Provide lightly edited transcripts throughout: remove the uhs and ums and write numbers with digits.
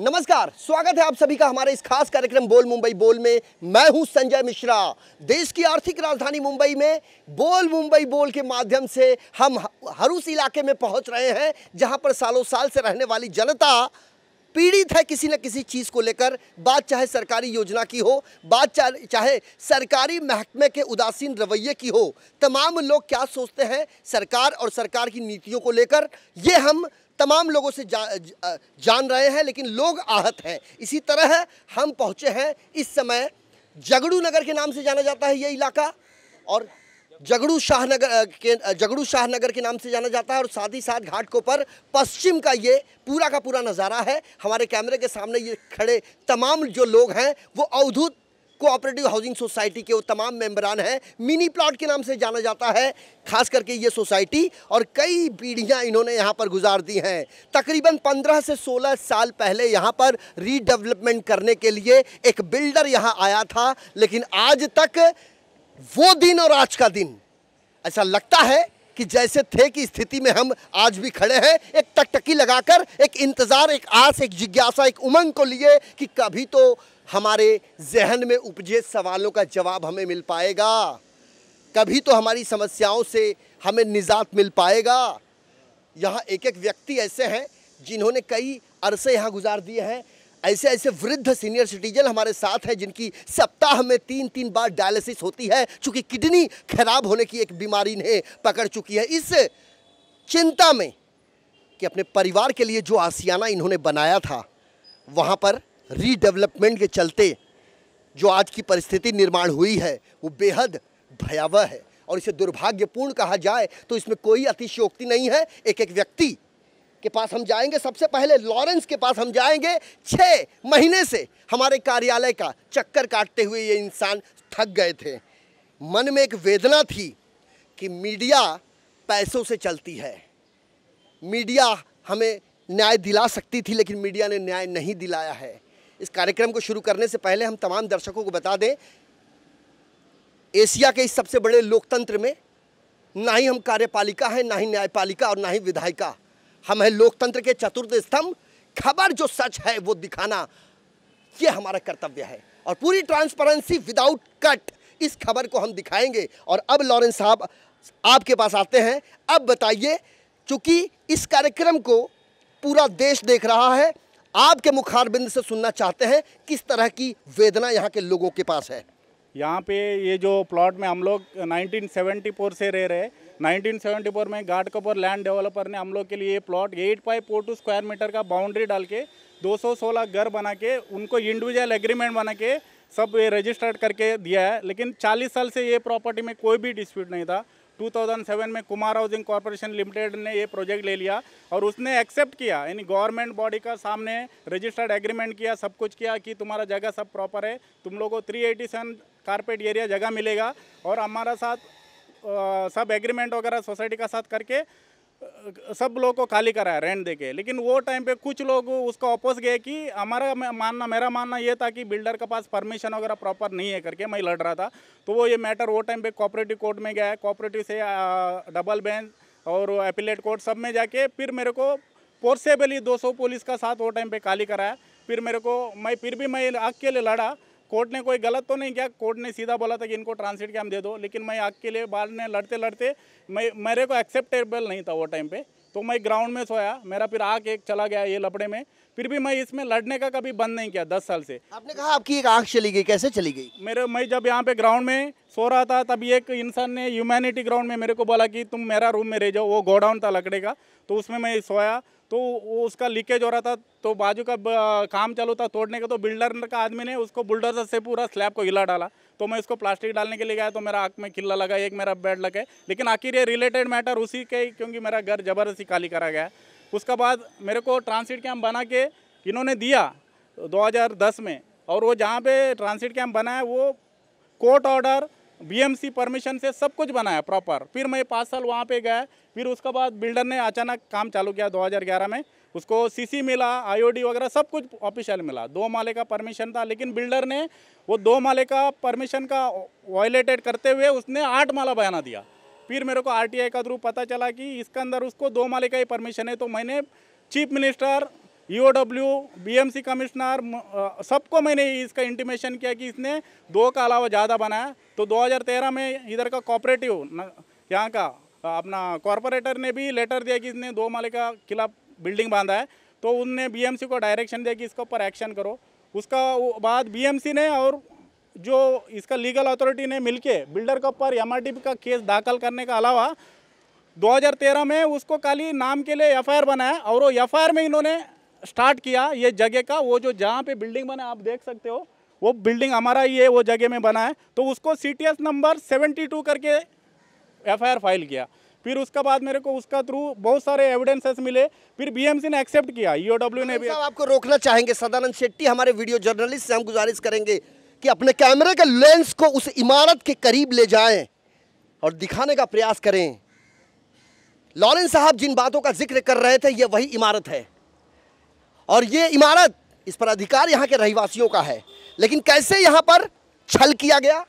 नमस्कार, स्वागत है आप सभी का हमारे इस खास कार्यक्रम बोल मुंबई बोल में। मैं हूं संजय मिश्रा। देश की आर्थिक राजधानी मुंबई में बोल मुंबई बोल के माध्यम से हम हर उस इलाके में पहुंच रहे हैं जहां पर सालों साल से रहने वाली जनता पीड़ित है किसी न किसी चीज़ को लेकर। बात चाहे सरकारी योजना की हो, बात चाहे सरकारी महकमे के उदासीन रवैये की हो, तमाम लोग क्या सोचते हैं सरकार और सरकार की नीतियों को लेकर, ये हम तमाम लोगों से जान रहे हैं। लेकिन लोग आहत हैं। इसी तरह हम पहुंचे हैं इस समय जगड़ू नगर के नाम से जाना जाता है ये इलाका, और जगड़ू शाहनगर के नाम से जाना जाता है, और साथ ही साथ घाटकों पर पश्चिम का ये पूरा का पूरा नज़ारा है। हमारे कैमरे के सामने ये खड़े तमाम जो लोग हैं वो अवधूत कोऑपरेटिव हाउसिंग सोसाइटी के वो तमाम मेंबरान हैं। मिनी प्लॉट के नाम से जाना जाता है खास करके ये सोसाइटी, और कई पीढ़ियां इन्होंने यहाँ पर गुजार दी हैं। तकरीबन 15 से 16 साल पहले यहाँ पर रीडेवलपमेंट करने के लिए एक बिल्डर यहाँ आया था, लेकिन आज तक वो दिन और आज का दिन ऐसा लगता है कि जैसे थे की स्थिति में हम आज भी खड़े हैं, एक टकटकी लगाकर, एक इंतज़ार, एक आस, एक जिज्ञासा, एक उमंग को लिए कि कभी तो हमारे जहन में उपजे सवालों का जवाब हमें मिल पाएगा, कभी तो हमारी समस्याओं से हमें निजात मिल पाएगा। यहाँ एक एक व्यक्ति ऐसे हैं जिन्होंने कई अरसे यहाँ गुजार दिए हैं। ऐसे ऐसे वृद्ध सीनियर सिटीजन हमारे साथ हैं जिनकी सप्ताह में 3-3 बार डायलिसिस होती है, चूँकि किडनी खराब होने की एक बीमारी इन्हें पकड़ चुकी है। इस चिंता में कि अपने परिवार के लिए जो आशियाना इन्होंने बनाया था, वहाँ पर रीडेवलपमेंट के चलते जो आज की परिस्थिति निर्माण हुई है वो बेहद भयावह है, और इसे दुर्भाग्यपूर्ण कहा जाए तो इसमें कोई अतिशयोक्ति नहीं है। एक एक व्यक्ति के पास हम जाएंगे। सबसे पहले लॉरेंस के पास हम जाएंगे। 6 महीने से हमारे कार्यालय का चक्कर काटते हुए ये इंसान थक गए थे। मन में एक वेदना थी कि मीडिया पैसों से चलती है, मीडिया हमें न्याय दिला सकती थी, लेकिन मीडिया ने न्याय नहीं दिलाया है। इस कार्यक्रम को शुरू करने से पहले हम तमाम दर्शकों को बता दें, एशिया के इस सबसे बड़े लोकतंत्र में ना ही हम कार्यपालिका हैं, ना ही न्यायपालिका, और ना ही विधायिका। हम हैं लोकतंत्र के चतुर्थ स्तंभ। खबर जो सच है वो दिखाना, ये हमारा कर्तव्य है, और पूरी ट्रांसपेरेंसी विदाउट कट इस खबर को हम दिखाएंगे। और अब लॉरेंस साहब आपके पास आते हैं। अब बताइए, चूंकि इस कार्यक्रम को पूरा देश देख रहा है, आपके मुखारबिंद से सुनना चाहते हैं किस तरह की वेदना यहाँ के लोगों के पास है। यहाँ पे ये जो प्लॉट में हम लोग 1974 से रह रहे, 1974 में घाटकोपर लैंड डेवलपर ने हम लोग के लिए ये प्लॉट 8.42 स्क्वायर मीटर का बाउंड्री डाल के 216 घर बना के उनको इंडिविजुअल एग्रीमेंट बना के सब ये रजिस्टर्ड करके दिया है। लेकिन 40 साल से ये प्रॉपर्टी में कोई भी डिस्प्यूट नहीं था। 2007 में कुमार हाउसिंग कॉर्पोरेशन लिमिटेड ने ये प्रोजेक्ट ले लिया और उसने एक्सेप्ट किया, यानी गवर्नमेंट बॉडी का सामने रजिस्टर्ड एग्रीमेंट किया, सब कुछ किया कि तुम्हारा जगह सब प्रॉपर है, तुम लोगों को 387 कारपेट एरिया जगह मिलेगा, और हमारा साथ सब एग्रीमेंट वगैरह सोसाइटी का साथ करके सब लोगों को खाली कराया रेंट देके। लेकिन वो टाइम पे कुछ लोग उसको अपोज गए कि मेरा मानना ये था कि बिल्डर के पास परमिशन वगैरह प्रॉपर नहीं है करके मैं लड़ रहा था। तो वो ये मैटर वो टाइम पे कोऑपरेटिव कोर्ट में गया, कोऑपरेटिव से डबल बेंच और अपीलेट कोर्ट सब में जाके फिर मेरे को फोर्सेबली 200 पुलिस का साथ वो टाइम पे खाली कराया। फिर मैं हक के लिए लड़ा। कोर्ट ने कोई गलत तो नहीं किया, कोर्ट ने सीधा बोला था कि इनको ट्रांसिट कैम्प दे दो, लेकिन मैं हक के लिए बाद में लड़ते लड़ते मेरे को एक्सेप्टेबल नहीं था वो टाइम पे। तो मैं ग्राउंड में सोया, मेरा फिर आँख एक चला गया ये लपड़े में। फिर भी मैं इसमें लड़ने का कभी बंद नहीं किया 10 साल से। आपने कहा आपकी एक आँख चली गई, कैसे चली गई? मैं जब यहाँ पे ग्राउंड में सो रहा था तभी एक इंसान ने ह्यूमैनिटी ग्राउंड में मेरे को बोला कि तुम मेरा रूम में रह जाओ। वो गोडाउन था लकड़े का, तो उसमें मैं सोया, तो वो उसका लीकेज हो रहा था, तो बाजू का काम चालू था तोड़ने का, तो बिल्डर का आदमी ने उसको बुलडोजर से पूरा स्लैब को हिला डाला। तो मैं इसको प्लास्टिक डालने के लिए गया तो मेरा आँख में किल्ला लगा, एक मेरा बेड लगा। लेकिन आखिर ये रिलेटेड मैटर उसी के, क्योंकि मेरा घर ज़बरदस्ती खाली करा गया। उसके बाद मेरे को ट्रांसिट कैम्प बना के इन्होंने दिया 2010 में, और वो जहाँ पे ट्रांसिट कैम्प बना है वो कोर्ट ऑर्डर बीएमसी परमिशन से सब कुछ बनाया प्रॉपर। फिर मैं 5 साल वहाँ पे गया। फिर उसके बाद बिल्डर ने अचानक काम चालू किया 2011 में, उसको सीसी मिला, आईओडी वगैरह सब कुछ ऑफिशियल मिला। 2 माले का परमिशन था, लेकिन बिल्डर ने वो 2 माले का परमिशन का वायलेटेड करते हुए उसने 8 माला बना दिया। फिर मेरे को आरटीआई का थ्रू पता चला कि इसके अंदर उसको 2 माले का ही परमिशन है। तो मैंने chief minister EOW, BMC commissioner, सबको मैंने इसका इंटीमेशन किया कि इसने 2 का अलावा ज़्यादा बनाया। तो 2013 में इधर का कोऑपरेटिव यहाँ का अपना कॉरपोरेटर ने भी लेटर दिया कि इसने 2 माले का खिलाफ बिल्डिंग बांधा है। तो उनने बीएमसी को डायरेक्शन दिया कि इसके ऊपर एक्शन करो। उसका बाद बीएमसी ने और जो इसका लीगल अथॉरिटी ने मिलके बिल्डर के ऊपर एमआरटीपी का केस दाखिल करने का अलावा 2013 में उसको खाली नाम के लिए एफआईआर बनाया और वो एफआईआर में इन्होंने स्टार्ट किया ये जगह का, वो जो जहाँ पे बिल्डिंग बना आप देख सकते हो वो बिल्डिंग हमारा ही है, वो जगह में बना है। तो उसको सीटीएस नंबर 72 करके एफआईआर फाइल किया। फिर उसका बाद मेरे को उसका थ्रू बहुत सारे एविडेंसेस मिले, फिर बीएमसी ने एक्सेप्ट किया, ईओडब्ल्यू ने भी। आपको रोकना चाहेंगे सदानंद शेट्टी, हमारे वीडियो जर्नलिस्ट से हम गुजारिश करेंगे कि अपने कैमरे के लेंस को उस इमारत के करीब ले जाएं और दिखाने का प्रयास करें। लॉरेंस साहब जिन बातों का जिक्र कर रहे थे ये वही इमारत है और ये इमारत, इस पर अधिकार यहाँ के रहवासियों का है, लेकिन कैसे यहाँ पर छल किया गया,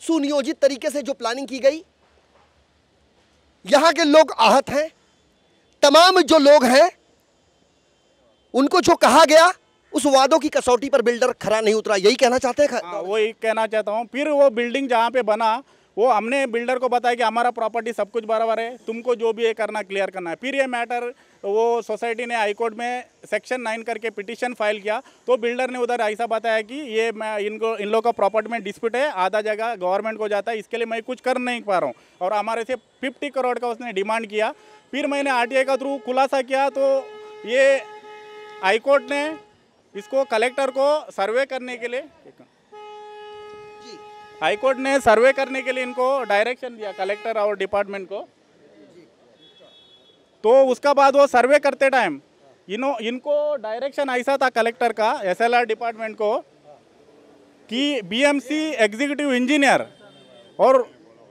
सुनियोजित तरीके से जो प्लानिंग की गई, यहाँ के लोग आहत हैं। तमाम जो लोग हैं उनको जो कहा गया उस वादों की कसौटी पर बिल्डर खरा नहीं उतरा, यही कहना चाहते हैं? वही कहना चाहता हूँ। फिर वो बिल्डिंग जहाँ पे बना वो हमने बिल्डर को बताया कि हमारा प्रॉपर्टी सब कुछ बराबर है, तुमको जो भी है करना क्लियर करना है। फिर ये मैटर वो सोसाइटी ने हाईकोर्ट में सेक्शन 9 करके पिटीशन फाइल किया। तो बिल्डर ने उधर ऐसा बताया कि ये मैं इन लोगों का प्रॉपर्टी में डिस्प्यूट है, आधा जगह गवर्नमेंट को जाता है, इसके लिए मैं कुछ कर नहीं पा रहा हूँ और हमारे से 50 करोड़ का उसने डिमांड किया। फिर मैंने आरटीआई का थ्रू खुलासा किया तो ये हाईकोर्ट ने इसको कलेक्टर को सर्वे करने के लिए, हाईकोर्ट ने सर्वे करने के लिए इनको डायरेक्शन दिया, कलेक्टर और डिपार्टमेंट को। तो उसका बाद वो सर्वे करते टाइम इनको डायरेक्शन ऐसा था कलेक्टर का, एसएलआर डिपार्टमेंट को, कि बीएमसी एग्जीक्यूटिव इंजीनियर और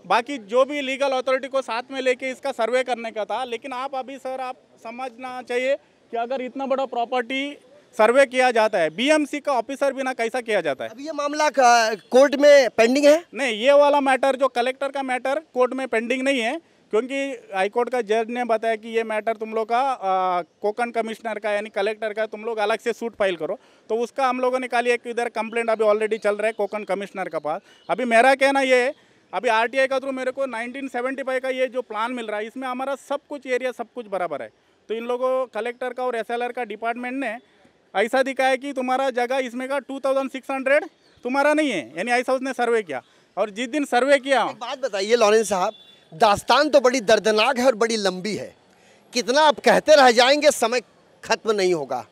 बाकी जो भी लीगल अथॉरिटी को साथ में लेके इसका सर्वे करने का था। लेकिन आप अभी सर आप समझना चाहिए कि अगर इतना बड़ा प्रॉपर्टी सर्वे किया जाता है, बीएमसी का ऑफिसर बिना कैसा किया जाता है? अभी ये मामला कोर्ट में पेंडिंग है? नहीं, ये वाला मैटर जो कलेक्टर का मैटर कोर्ट में पेंडिंग नहीं है, क्योंकि हाईकोर्ट का जज ने बताया कि ये मैटर तुम लोग का कोकन कमिश्नर का यानी कलेक्टर का, तुम लोग अलग से सूट फाइल करो। तो उसका हम लोगों ने कहा एक इधर कंप्लेंट अभी ऑलरेडी चल रहा है कोकन कमिश्नर के पास। अभी मेरा कहना ये है, अभी आरटीआई का थ्रू मेरे को 1975 का ये जो प्लान मिल रहा है इसमें हमारा सब कुछ एरिया सब कुछ बराबर है। तो इन लोगों कलेक्टर का और एसएलआर का डिपार्टमेंट ने ऐसा दिखाया कि तुम्हारा जगह इसमें का 2600 तुम्हारा नहीं है, यानी ऐसा उसने सर्वे किया। और जिस दिन सर्वे किया, एक बात बताइए लॉरेंस साहब, दास्तान तो बड़ी दर्दनाक है और बड़ी लंबी है, कितना आप कहते रह जाएंगे, समय खत्म नहीं होगा।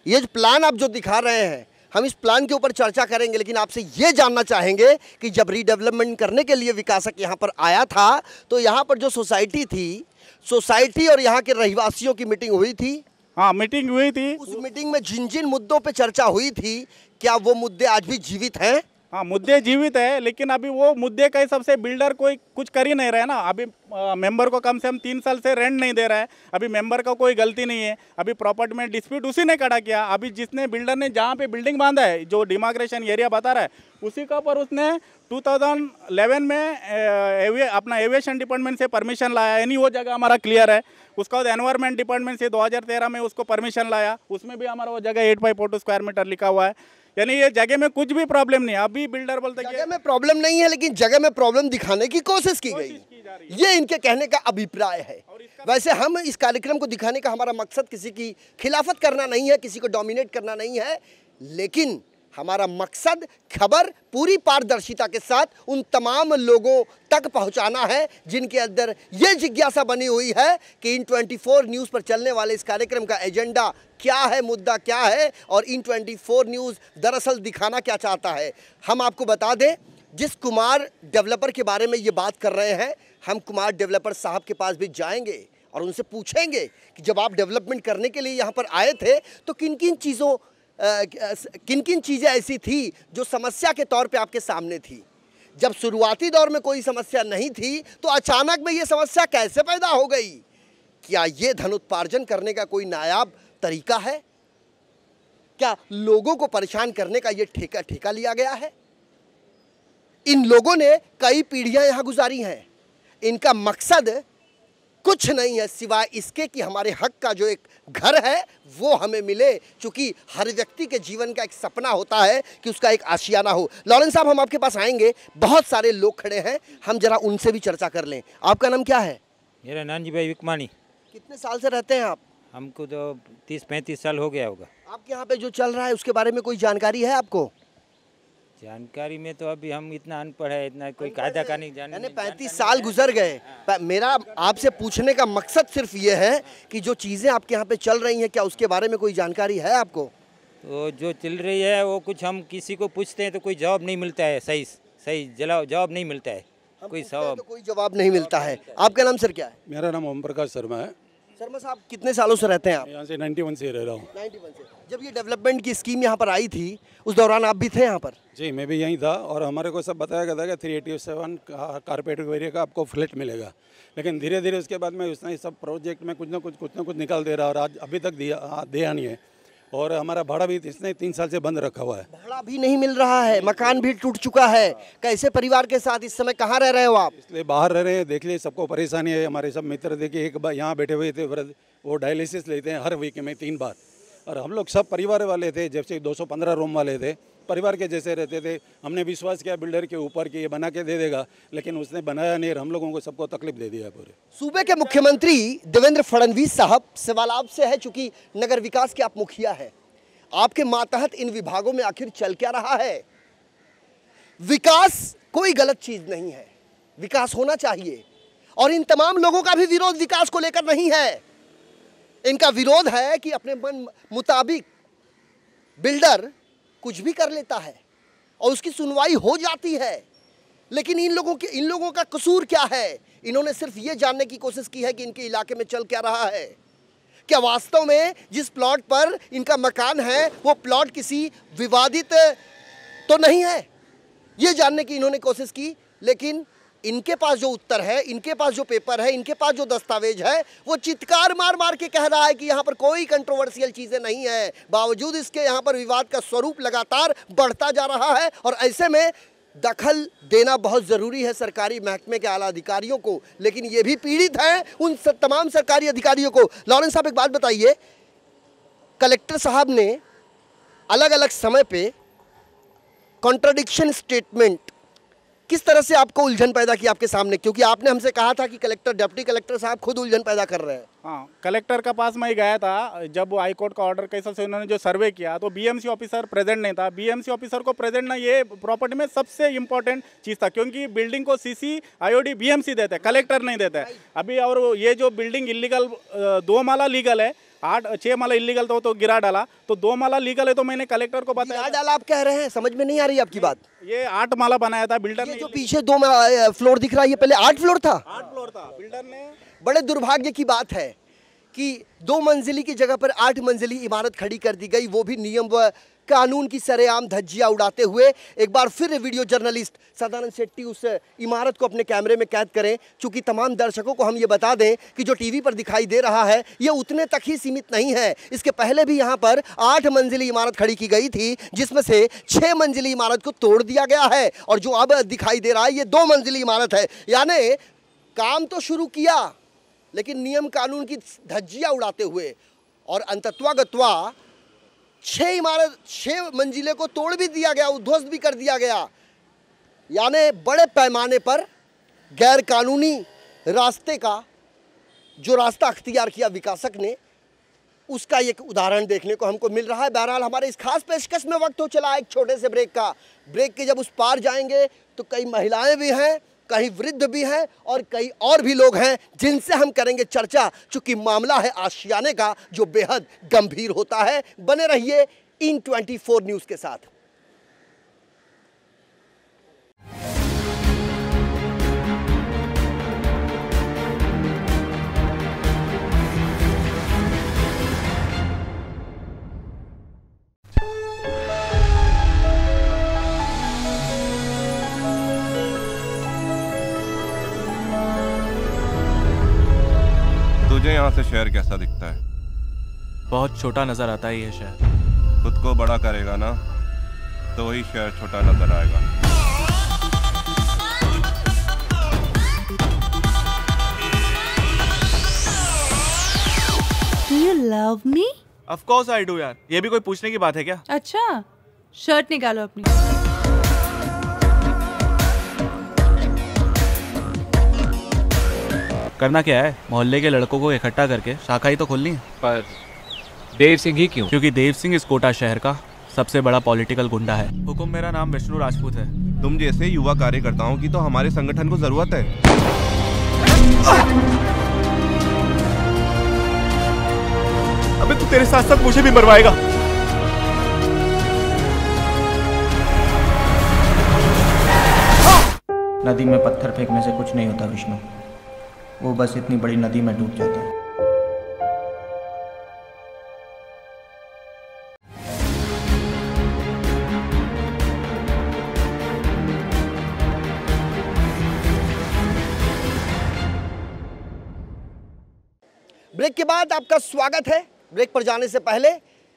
ये जो प्लान आप जो दिखा रहे हैं, हम इस प्लान के ऊपर चर्चा करेंगे, लेकिन आपसे ये जानना चाहेंगे कि जब रीडेवलपमेंट करने के लिए विकासक यहाँ पर आया था तो यहाँ पर जो सोसाइटी थी, सोसाइटी और यहाँ के रहवासियों की मीटिंग हुई थी? हाँ, मीटिंग हुई थी। उस मीटिंग में जिन जिन मुद्दों पे चर्चा हुई थी, क्या वो मुद्दे आज भी जीवित हैं? हाँ, मुद्दे जीवित है, लेकिन अभी वो मुद्दे का हिसाब से बिल्डर कोई कुछ कर ही नहीं रहा है ना। अभी मेंबर को कम से कम 3 साल से रेंट नहीं दे रहा है। अभी मेंबर का कोई गलती नहीं है। अभी प्रॉपर्टी में डिस्प्यूट उसी ने खड़ा किया। अभी जिसने बिल्डर ने जहाँ पे बिल्डिंग बांधा है, जो डिमार्केशन एरिया बता रहा है, उसी का पर उसने 2011 में अपना एविएशन डिपार्टमेंट से परमिशन लाया, यानी वो जगह हमारा क्लियर है। उसका बाद एनवायरमेंट डिपार्टमेंट से 2013 में उसको परमिशन लाया, उसमें भी हमारा वो जगह 8x42 स्क्वायर मीटर लिखा हुआ है, यानी ये जगह में कुछ भी प्रॉब्लम नहीं है। अभी बिल्डर बोलते जगह में प्रॉब्लम नहीं है, लेकिन जगह में प्रॉब्लम दिखाने की कोशिश की गई, ये इनके कहने का अभिप्राय है। वैसे हम इस कार्यक्रम को दिखाने का हमारा मकसद किसी की खिलाफत करना नहीं है, किसी को डोमिनेट करना नहीं है, लेकिन हमारा मकसद खबर पूरी पारदर्शिता के साथ उन तमाम लोगों तक पहुंचाना है जिनके अंदर ये जिज्ञासा बनी हुई है कि इन 24 न्यूज़ पर चलने वाले इस कार्यक्रम का एजेंडा क्या है, मुद्दा क्या है और इन 24 न्यूज़ दरअसल दिखाना क्या चाहता है। हम आपको बता दें, जिस कुमार डेवलपर के बारे में ये बात कर रहे हैं, हम कुमार डेवलपर साहब के पास भी जाएंगे और उनसे पूछेंगे कि जब आप डेवलपमेंट करने के लिए यहाँ पर आए थे तो किन किन चीज़ें ऐसी थी जो समस्या के तौर पे आपके सामने थी। जब शुरुआती दौर में कोई समस्या नहीं थी तो अचानक में ये समस्या कैसे पैदा हो गई? क्या ये धन उत्पार्जन करने का कोई नायाब तरीका है? क्या लोगों को परेशान करने का ये ठेका लिया गया है? इन लोगों ने कई पीढ़ियां यहाँ गुजारी हैं। इनका मकसद कुछ नहीं है सिवाय इसके कि हमारे हक का जो एक घर है वो हमें मिले, क्योंकि हर व्यक्ति के जीवन का एक सपना होता है कि उसका एक आशियाना हो। लॉरेंस साहब, हम आपके पास आएंगे, बहुत सारे लोग खड़े हैं, हम जरा उनसे भी चर्चा कर लें। आपका नाम क्या है? मेरा नानजी भाई विकमानी। कितने साल से रहते हैं आप? हमको तो 30-35 साल हो गया होगा। आपके यहाँ पे जो चल रहा है उसके बारे में कोई जानकारी है आपको? जानकारी में तो अभी हम इतना अनपढ़ है, इतना कोई कायदा का नहीं जान। 35 साल गुजर गए। मेरा आपसे पूछने का मकसद सिर्फ ये है कि जो चीज़ें आपके यहाँ पे चल रही हैं, क्या उसके बारे में कोई जानकारी है आपको? तो जो चल रही है वो कुछ हम किसी को पूछते हैं तो कोई जवाब नहीं मिलता है, सही जवाब नहीं मिलता है, कोई जवाब नहीं मिलता है। आपका नाम सर क्या है? मेरा नाम ओम प्रकाश शर्मा है। शर्मा साहब, कितने सालों से रहते हैं आप? यहाँ से 91 से रह रहा हूँ। 91 से। जब ये डेवलपमेंट की स्कीम यहाँ पर आई थी उस दौरान आप भी थे यहाँ पर? जी, मैं भी यहीं था और हमारे को सब बताया गया था कि 387 कारपेट एरिया का आपको फ्लैट मिलेगा, लेकिन धीरे धीरे उसके बाद में उसने सब प्रोजेक्ट में कुछ ना कुछ निकाल दे रहा और आज अभी तक दिया नहीं है। और हमारा भाड़ा भी इसने 3 साल से बंद रखा हुआ है। भाड़ा भी नहीं मिल रहा है, मकान भी टूट चुका है। कैसे परिवार के साथ इस समय कहाँ रह रहे हो आप? इसलिए बाहर रह रहे हैं। देख लिए सबको परेशानी है। हमारे सब मित्र देखिए, एक बार यहाँ बैठे हुए थे, वो डायलिसिस लेते हैं हर वीक में 3 बार, और हम लोग सब परिवार वाले थे, जब से 215 रूम वाले थे, परिवार के जैसे रहते थे। हमने विश्वास किया बिल्डर के ऊपर कि ये बना के दे देगा, लेकिन उसने बनाया नहीं और हम लोगों को सबको तकलीफ दे दिया पूरे। सूबे के मुख्यमंत्री देवेंद्र फडणवीस साहब, सवाल आपसे है, चूंकि नगर विकास के आप मुखिया है, आपके मातहत इन विभागों में आखिर चल क्या रहा है? विकास कोई गलत चीज नहीं है, विकास होना चाहिए, और इन तमाम लोगों का भी विरोध विकास को लेकर नहीं है। इनका विरोध है कि अपने मन मुताबिक बिल्डर कुछ भी कर लेता है और उसकी सुनवाई हो जाती है। लेकिन इन लोगों का कसूर क्या है? इन्होंने सिर्फ ये जानने की कोशिश की है कि इनके इलाके में चल क्या रहा है। क्या वास्तव में जिस प्लॉट पर इनका मकान है वो प्लॉट किसी विवादित तो नहीं है, ये जानने की इन्होंने कोशिश की। लेकिन इनके पास जो उत्तर है, इनके पास जो पेपर है, इनके पास जो दस्तावेज है, वो चित्कार मार मार के कह रहा है कि यहाँ पर कोई कंट्रोवर्शियल चीज़ें नहीं है। बावजूद इसके यहाँ पर विवाद का स्वरूप लगातार बढ़ता जा रहा है, और ऐसे में दखल देना बहुत ज़रूरी है सरकारी महकमे के आला अधिकारियों को। लेकिन ये भी पीड़ित हैं उन तमाम सरकारी अधिकारियों को। लॉरेंस साहब, एक बात बताइए, कलेक्टर साहब ने अलग अलग समय पे कॉन्ट्रडिक्शन स्टेटमेंट किस तरह से आपको उलझन पैदा की आपके सामने? क्योंकि आपने हमसे कहा था कि कलेक्टर, डिप्टी कलेक्टर साहब खुद उलझन पैदा कर रहे हैं। हाँ, कलेक्टर का पास मैं गया था जब हाई कोर्ट का ऑर्डर कैसा से उन्होंने जो सर्वे किया, तो बीएमसी ऑफिसर प्रेजेंट नहीं था। बीएमसी ऑफिसर को प्रेजेंट ना, ये प्रॉपर्टी में सबसे इंपॉर्टेंट चीज़ था, क्योंकि बिल्डिंग को सीसी आईओडी बीएमसी देते हैं, कलेक्टर नहीं देते अभी। और ये जो बिल्डिंग इलीगल 2 माला लीगल है, 6 माला इलीगल तो गिरा डाला, तो 2 माला लीगल है, तो मैंने कलेक्टर को बताया। गिरा डाला आप कह रहे हैं? समझ में नहीं आ रही आपकी बात। ये 8 माला बनाया था बिल्डर ने। जो पीछे 2 फ्लोर दिख रहा है, ये पहले 8 फ्लोर था। 8 फ्लोर था बिल्डर ने। बड़े दुर्भाग्य की बात है कि 2 मंजिली की जगह पर 8 मंजिली इमारत खड़ी कर दी गई, वो भी नियम व कानून की सरेआम धज्जियां उड़ाते हुए। एक बार फिर वीडियो जर्नलिस्ट सदानंद शेट्टी उस इमारत को अपने कैमरे में कैद करें। चूंकि तमाम दर्शकों को हम ये बता दें कि जो टीवी पर दिखाई दे रहा है ये उतने तक ही सीमित नहीं है। इसके पहले भी यहाँ पर 8 मंजिली इमारत खड़ी की गई थी, जिसमें से 6 मंजिली इमारत को तोड़ दिया गया है, और जो अब दिखाई दे रहा है ये 2 मंजिली इमारत है। यानी काम तो शुरू किया, लेकिन नियम कानून की धज्जियां उड़ाते हुए, और अंतत्वागत्वा 6 मंजिले को तोड़ भी दिया गया, उद्ध्वस्त भी कर दिया गया। यानी बड़े पैमाने पर गैर कानूनी रास्ते का जो रास्ता अख्तियार किया विकासक ने, उसका एक उदाहरण देखने को हमको मिल रहा है। बहरहाल हमारे इस खास पेशकश में वक्त हो चला एक छोटे से ब्रेक का। ब्रेक के जब उस पार जाएंगे तो कई महिलाएं भी हैं, कहीं वृद्ध भी हैं, और कई और भी लोग हैं जिनसे हम करेंगे चर्चा, चूंकि मामला है आशियाने का जो बेहद गंभीर होता है। बने रहिए इन 24 न्यूज़ के साथ। तुझे यहाँ से शहर कैसा दिखता है? बहुत छोटा नजर आता है ये शहर। खुद को बड़ा करेगा ना तो वही शहर छोटा नजर आएगा। Love me? Of course I do यार, ये भी कोई पूछने की बात है क्या? अच्छा, शर्ट निकालो अपनी। करना क्या है? मोहल्ले के लड़कों को इकट्ठा करके शाखा ही तो खोलनी है। पर देव सिंह ही क्यों? क्योंकि देव सिंह इस कोटा शहर का सबसे बड़ा पॉलिटिकल गुंडा है। हुकुम, मेरा नाम विष्णु राजपूत है। तुम जैसे युवा कार्यकर्ताओं की तो हमारे संगठन को जरूरत है। अबे तू तेरे साथ साथ मुझे भी मरवाएगा। नदी में पत्थर फेंकने से कुछ नहीं होता विष्णु, वो बस इतनी बड़ी नदी में डूब जाता है। ब्रेक के बाद आपका स्वागत है। ब्रेक पर जाने से पहले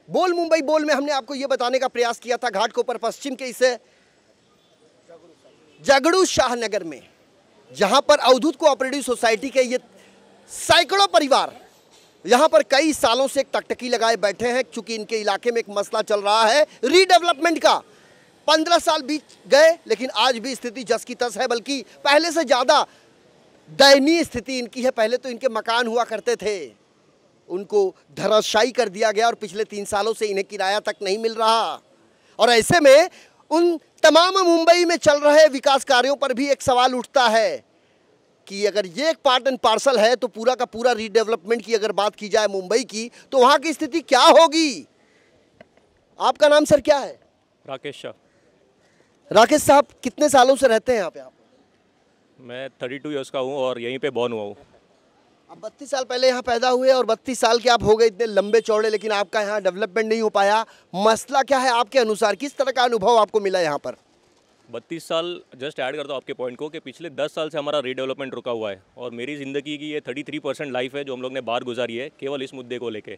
बोल मुंबई बोल में हमने आपको यह बताने का प्रयास किया था घाटकोपर पश्चिम के इसे जगड़ू शाहनगर में, जहां पर अवधूत कोऑपरेटिव सोसाइटी के ये सैकड़ों परिवार यहां पर कई सालों से एक टकटकी लगाए बैठे हैं, क्योंकि इनके इलाके में एक मसला चल रहा है रीडेवलपमेंट का। 15 साल बीत गए लेकिन आज भी स्थिति जस की तस है, बल्कि पहले से ज्यादा दयनीय स्थिति इनकी है। पहले तो इनके मकान हुआ करते थे, उनको धराशायी कर दिया गया और पिछले 3 सालों से इन्हें किराया तक नहीं मिल रहा। और ऐसे में उन तमाम मुंबई में चल रहे विकास कार्यों पर भी एक सवाल उठता है कि अगर ये एक पार्ट एंड पार्सल है तो पूरा का पूरा रीडेवलपमेंट की अगर बात की जाए मुंबई की, तो वहां की स्थिति क्या होगी। आपका नाम सर क्या है? राकेश शाह। राकेश साहब, कितने सालों से रहते हैं यहाँ पे आप? मैं 32 ईयर्स का हूँ और यहीं पे बॉर्न हुआ हूँ। अब 32 साल पहले यहाँ पैदा हुए और 32 साल के आप हो गए इतने लंबे चौड़े, लेकिन आपका यहाँ डेवलपमेंट नहीं हो पाया। मसला क्या है आपके अनुसार? किस तरह का अनुभव आपको मिला यहाँ पर? 32 साल, जस्ट ऐड करता हूँ आपके पॉइंट को कि पिछले 10 साल से हमारा रीडेवलपमेंट रुका हुआ है और मेरी ज़िंदगी की ये 33% लाइफ है जो हम लोग ने बाहर गुजारी है केवल इस मुद्दे को लेके।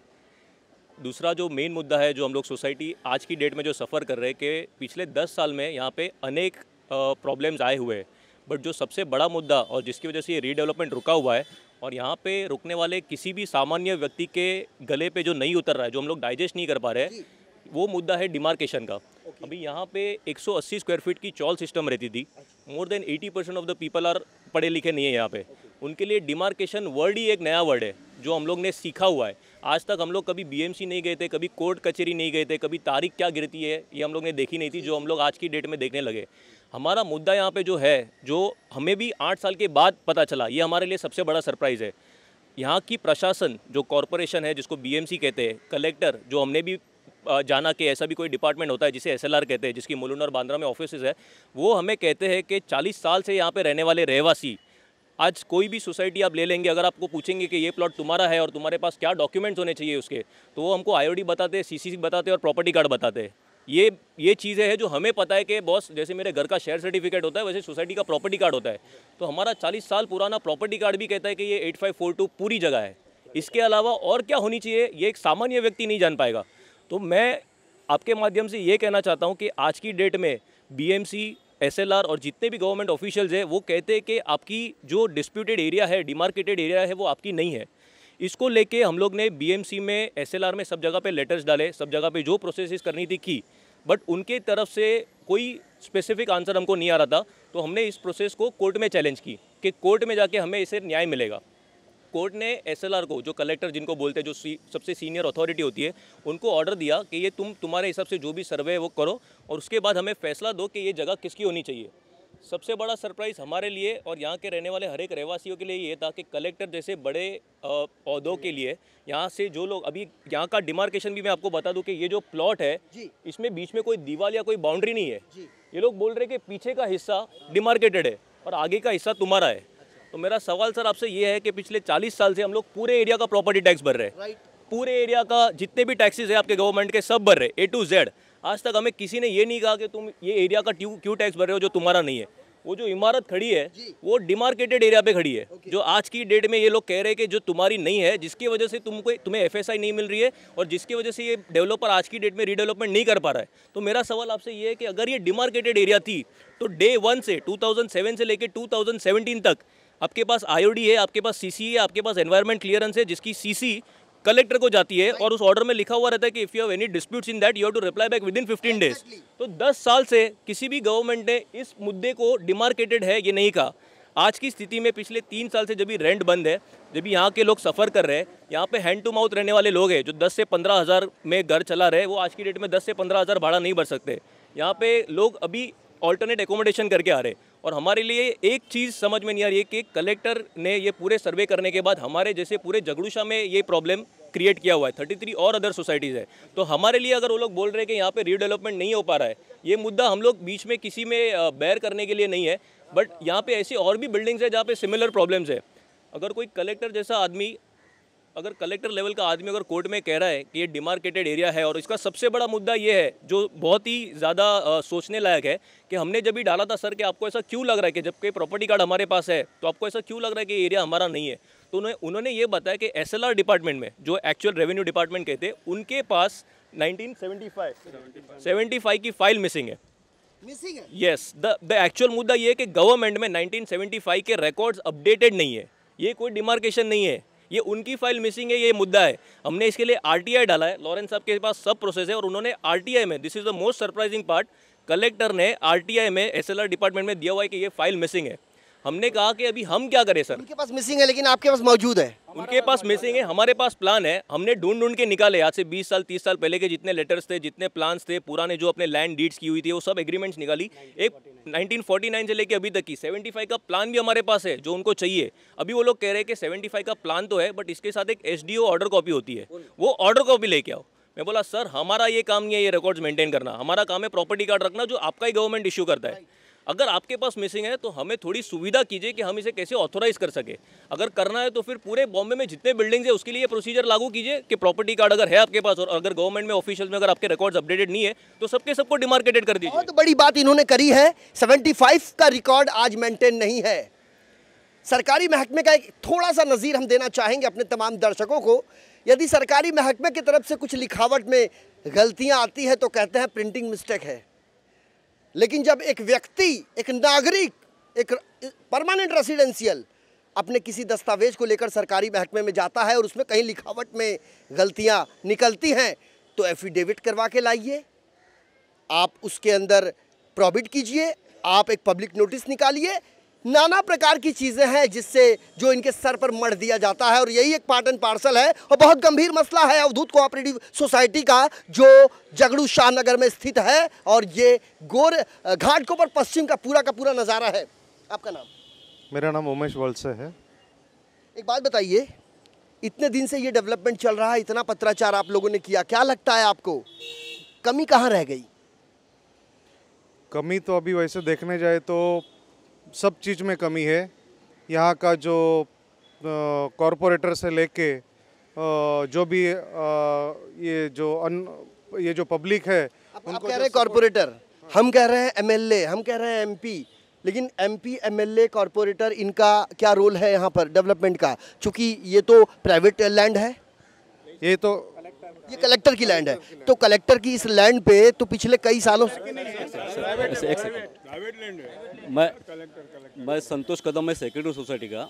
दूसरा जो मेन मुद्दा है जो हम लोग सोसाइटी आज की डेट में जो सफ़र कर रहे हैं कि पिछले 10 साल में यहाँ पे अनेक प्रॉब्लम्स आए हुए हैं, बट जो सबसे बड़ा मुद्दा और जिसकी वजह से ये रीडेवलपमेंट रुका हुआ है और यहाँ पे रुकने वाले किसी भी सामान्य व्यक्ति के गले पे जो नहीं उतर रहा है, जो हम लोग डाइजेस्ट नहीं कर पा रहे हैं, वो मुद्दा है डिमार्केशन का। अभी यहाँ पे 180 स्क्वायर फीट की चॉल सिस्टम रहती थी। More than 80% of the people are पढ़े लिखे नहीं है यहाँ पे। उनके लिए डिमार्केशन वर्ड ही एक नया वर्ड है जो हम लोग ने सीखा हुआ है। आज तक हम लोग कभी बीएमसी नहीं गए थे, कभी कोर्ट कचहरी नहीं गए थे, कभी तारीख क्या गिरती है ये हम लोग ने देखी नहीं थी, जो हम लोग आज की डेट में देखने लगे। हमारा मुद्दा यहाँ पे जो है, जो हमें भी 8 साल के बाद पता चला, ये हमारे लिए सबसे बड़ा सरप्राइज़ है। यहाँ की प्रशासन जो कॉरपोरेशन है, जिसको बीएमसी कहते हैं, कलेक्टर, जो हमने भी जाना कि ऐसा भी कोई डिपार्टमेंट होता है जिसे एसएलआर कहते हैं, जिसकी मुलुंड और बांद्रा में ऑफिस है, वो हमें कहते हैं कि 40 साल से यहाँ पे रहने वाले रहवासी, आज कोई भी सोसाइटी आप ले लेंगे, अगर आपको पूछेंगे कि ये प्लॉट तुम्हारा है और तुम्हारे पास क्या डॉक्यूमेंट्स होने चाहिए उसके, तो वो हमको आईओडी बताते हैं, सीसीसी बताते हैं और प्रॉपर्टी कार्ड बताते हैं। ये चीज़ें हैं जो हमें पता है कि बॉस, जैसे मेरे घर का शेयर सर्टिफिकेट होता है वैसे सोसाइटी का प्रॉपर्टी कार्ड होता है। तो हमारा 40 साल पुराना प्रॉपर्टी कार्ड भी कहता है कि ये 8542 पूरी जगह है। इसके अलावा और क्या होनी चाहिए ये एक सामान्य व्यक्ति नहीं जान पाएगा। तो मैं आपके माध्यम से ये कहना चाहता हूँ कि आज की डेट में बीएमसी, एसएलआर और जितने भी गवर्नमेंट ऑफिशियल्स हैं वो कहते हैं कि आपकी जो डिस्प्यूटेड एरिया है, डिमार्केटेड एरिया है, वो आपकी नहीं है। इसको लेके हम लोग ने बीएमसी में, एसएलआर में सब जगह पे लेटर्स डाले, सब जगह पे जो प्रोसेस करनी थी की, बट उनके तरफ से कोई स्पेसिफिक आंसर हमको नहीं आ रहा था। तो हमने इस प्रोसेस को कोर्ट में चैलेंज की कि कोर्ट में जाके हमें इसे न्याय मिलेगा। कोर्ट ने एसएलआर को, जो कलेक्टर जिनको बोलते हैं, जो सबसे सीनियर अथॉरिटी होती है, उनको ऑर्डर दिया कि ये तुम्हारे हिसाब से जो भी सर्वे है वो करो और उसके बाद हमें फैसला दो कि ये जगह किसकी होनी चाहिए। सबसे बड़ा सरप्राइज़ हमारे लिए और यहाँ के रहने वाले हर एक रहवासियों के लिए ये था कि कलेक्टर जैसे बड़े पौधों के लिए यहाँ से जो लोग, अभी यहाँ का डिमार्केशन भी मैं आपको बता दूं कि ये जो प्लॉट है इसमें बीच में कोई दीवार या कोई बाउंड्री नहीं है। ये लोग बोल रहे हैं कि पीछे का हिस्सा डिमार्केटेड है और आगे का हिस्सा तुम्हारा है। तो मेरा सवाल सर आपसे ये है कि पिछले 40 साल से हम लोग पूरे एरिया का प्रॉपर्टी टैक्स भर रहे हैं, पूरे एरिया का जितने भी टैक्सेस है आपके गवर्नमेंट के सब भर रहे A to Z। आज तक हमें किसी ने ये नहीं कहा कि तुम ये एरिया का क्यों टैक्स भर रहे हो जो तुम्हारा नहीं है। वो जो इमारत खड़ी है वो डिमार्केटेड एरिया पे खड़ी है, जो आज की डेट में ये लोग कह रहे हैं कि जो तुम्हारी नहीं है, जिसकी वजह से तुम्हें एफएसआई नहीं मिल रही है और जिसकी वजह से ये डेवलपर आज की डेट में रीडेवलपमेंट नहीं कर पा रहा है। तो मेरा सवाल आपसे ये है कि अगर ये डिमार्केटेड एरिया थी तो डे 1 से 2007 से लेकर 2017 तक आपके पास आईओडी है, आपके पास सीसी है, आपके पास एनवायरमेंट क्लियरेंस है, जिसकी सीसी कलेक्टर को जाती है और उस ऑर्डर में लिखा हुआ रहता है कि if you have any disputes in that you have to reply back within 15 days. तो 10 साल से किसी भी गवर्नमेंट ने इस मुद्दे को डिमार्केटेड है ये नहीं कहा। आज की स्थिति में पिछले 3 साल से जब भी रेंट बंद है, जब भी यहाँ के लोग सफ़र कर रहे हैं, यहाँ पे हैंड टू माउथ रहने वाले लोग हैं जो 10 से 15 हज़ार में घर चला रहे, वो आज की डेट में 10 से 15 हज़ार भाड़ा नहीं भर सकते। यहाँ पे लोग अभी ऑल्टरनेट एकोमोडेशन करके आ रहे। और हमारे लिए एक चीज़ समझ में नहीं आ रही है कि कलेक्टर ने ये पूरे सर्वे करने के बाद हमारे जैसे पूरे जगड़ूशा में ये प्रॉब्लम क्रिएट किया हुआ है, 33 और अदर सोसाइटीज़ है। तो हमारे लिए अगर वो लोग बोल रहे हैं कि यहाँ पे रीडेवलपमेंट नहीं हो पा रहा है, ये मुद्दा हम लोग बीच में किसी में बेयर करने के लिए नहीं है, बट यहाँ पे ऐसी और भी बिल्डिंग्स है जहाँ पे सिमिलर प्रॉब्लम्स है। अगर कोई कलेक्टर जैसा आदमी, अगर कलेक्टर लेवल का आदमी अगर कोर्ट में कह रहा है कि ये डिमार्केटेड एरिया है, और इसका सबसे बड़ा मुद्दा ये है जो बहुत ही ज़्यादा सोचने लायक है कि हमने जब भी डाला था सर कि आपको ऐसा क्यों लग रहा है कि जबकि प्रॉपर्टी कार्ड हमारे पास है तो आपको ऐसा क्यों लग रहा है कि ये एरिया हमारा नहीं है, तो उन्होंने ये बताया कि SLR डिपार्टमेंट में जो एक्चुअल रेवेन्यू डिपार्टमेंट कहते हैं उनके पास 1975 की फाइल मिसिंग है। मिसिंग है? यस, द एक्चुअल मुद्दा ये है कि गवर्नमेंट में 1975 के रिकॉर्ड्स अपडेटेड नहीं है। ये कोई डिमार्केशन नहीं है, ये उनकी फाइल मिसिंग है, ये मुद्दा है। हमने इसके लिए RTI डाला है, लॉरेंस साहब के पास सब प्रोसेस है, और उन्होंने RTI में, this is the most surprising part, collector ने RTI में SLR डिपार्टमेंट में दिया हुआ है कि ये फाइल मिसिंग है। हमने कहा कि अभी हम क्या करें सर, उनके पास मिसिंग है लेकिन आपके पास मौजूद है। उनके पास मिसिंग है, हमारे पास प्लान है। हमने ढूंढ के निकाले आज से 20 साल 30 साल पहले के जितने लेटर्स थे, जितने प्लान्स थे, पुराने जो अपने लैंड डीड्स की हुई थी, वो सब एग्रीमेंट्स निकाली। एक 1949 से लेके अभी तक की 75 का प्लान भी हमारे पास है जो उनको चाहिए। अभी वो लोग कह रहे हैं कि 75 का प्लान तो है बट इसके साथ एक SDO ऑर्डर कॉपी होती है, वो ऑर्डर कॉपी लेके आओ। मैं बोला सर हमारा ये काम नहीं है ये रिकॉर्ड्स मेंटेन करना, हमारा काम है प्रॉपर्टी कार्ड रखना जो आपका ही गवर्नमेंट इश्यू करता है। अगर आपके पास मिसिंग है तो हमें थोड़ी सुविधा कीजिए कि हम इसे कैसे ऑथोराइज कर सके। अगर करना है तो फिर पूरे बॉम्बे में जितने बिल्डिंग्स है उसके लिए प्रोसीजर लागू कीजिए कि प्रॉपर्टी कार्ड अगर है आपके पास और अगर गवर्नमेंट में ऑफिशियल में अगर आपके रिकॉर्ड्स अपडेटेड नहीं है तो सबके सबको डिमार्केटेड कर दीजिए। बहुत बड़ी बात इन्होंने करी है, 75 का रिकॉर्ड आज मेंटेन नहीं है। सरकारी महकमे का एक थोड़ा सा नज़ीर हम देना चाहेंगे अपने तमाम दर्शकों को। यदि सरकारी महकमे की तरफ से कुछ लिखावट में गलतियां आती है तो कहते हैं प्रिंटिंग मिस्टेक है, लेकिन जब एक व्यक्ति, एक नागरिक, एक परमानेंट रेसिडेंशियल अपने किसी दस्तावेज को लेकर सरकारी महकमे में जाता है और उसमें कहीं लिखावट में गलतियां निकलती हैं तो एफिडेविट करवा के लाइए, आप उसके अंदर प्रोबिट कीजिए, आप एक पब्लिक नोटिस निकालिए। नाना प्रकार की चीज़ें हैं जिससे जो इनके सर पर मढ़ दिया जाता है, और यही एक पार्ट एंड पार्सल है और बहुत गंभीर मसला है अवधूत कोऑपरेटिव सोसाइटी का जो जगड़ू शाहनगर में स्थित है, और ये गोर घाटकोपर पश्चिम का पूरा नज़ारा है। आपका नाम? मेरा नाम उमेश वलसे है। एक बात बताइए, इतने दिन से ये डेवलपमेंट चल रहा है, इतना पत्राचार आप लोगों ने किया, क्या लगता है आपको कमी कहाँ रह गई? कमी तो अभी वैसे देखने जाए तो सब चीज़ में कमी है। यहाँ का जो कॉरपोरेटर से लेके जो भी ये जो पब्लिक है, आप कह रहे हैं कॉरपोरेटर, हम कह रहे हैं MLA, हम कह रहे हैं MP, लेकिन MP, MLA, कॉरपोरेटर, इनका क्या रोल है यहाँ पर डेवलपमेंट का? चूँकि ये तो प्राइवेट लैंड है, ये कलेक्टर की लैंड है, तो कलेक्टर की इस लैंड पे तो पिछले कई सालों से मैं संतोष कदम, मैं सेक्रेटरी सोसाइटी का।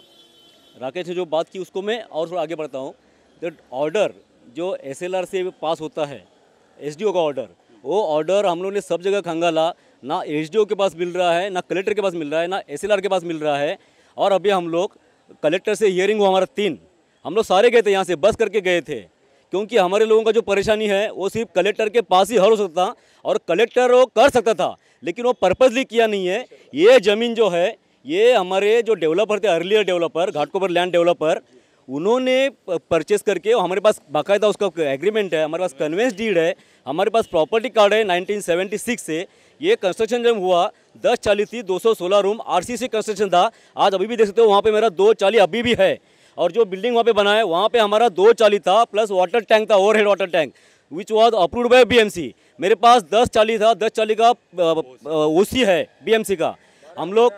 राकेश ने जो बात की उसको मैं और थोड़ा आगे बढ़ता हूँ। तो ऑर्डर जो SLR से पास होता है, SDO का ऑर्डर, वो ऑर्डर हम लोगों ने सब जगह खंगाला, ना SDO के पास मिल रहा है, ना कलेक्टर के पास मिल रहा है, ना SLR के पास मिल रहा है। और अभी हम लोग कलेक्टर से हियरिंग हुआ हमारा 3, हम लोग सारे गए थे, यहाँ से बस करके गए थे, क्योंकि हमारे लोगों का जो परेशानी है वो सिर्फ कलेक्टर के पास ही हल हो सकता और कलेक्टर वो कर सकता था, लेकिन वो पर्पसली किया नहीं है। ये ज़मीन जो है ये हमारे जो डेवलपर थे, earlier developer, Ghatkopar land developer, उन्होंने परचेस करके, हमारे पास बाकायदा उसका एग्रीमेंट है, हमारे पास कन्वेंस डीड है, हमारे पास प्रॉपर्टी कार्ड है 1976 से। ये कंस्ट्रक्शन जब हुआ 10 चाली थी, 216 रूम RCC कंस्ट्रक्शन था। आज अभी भी देख सकते हो वहाँ पे मेरा 2 चाली अभी भी है, और जो बिल्डिंग वहाँ पे बना है वहाँ पे हमारा 2 चाली था प्लस वाटर टैंक था, overhead water tank, which was approved by BMC। मेरे पास 10 चाली था, 10 चाली का OC है BMC का, हम लोग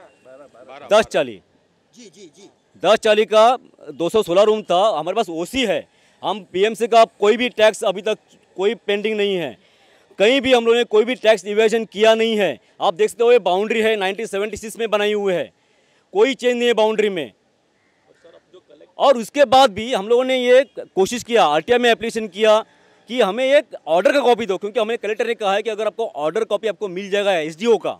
10 चाली 10 चाली का 216 रूम था, हमारे पास OC है। हम BMC का कोई भी टैक्स अभी तक कोई पेंडिंग नहीं है, कहीं भी हम लोगों ने कोई भी टैक्स इवेजन किया नहीं है। आप देख सकते हो ये बाउंड्री है 1976 में बनाई हुई है, कोई चेंज नहीं है बाउंड्री में। और उसके बाद भी हम लोगों ने ये कोशिश किया, आरटीआई में एप्लीकेशन किया कि हमें एक ऑर्डर का कॉपी दो, क्योंकि हमें कलेक्टर ने कहा है कि अगर आपको ऑर्डर कॉपी आपको मिल जाएगा एसडीओ का,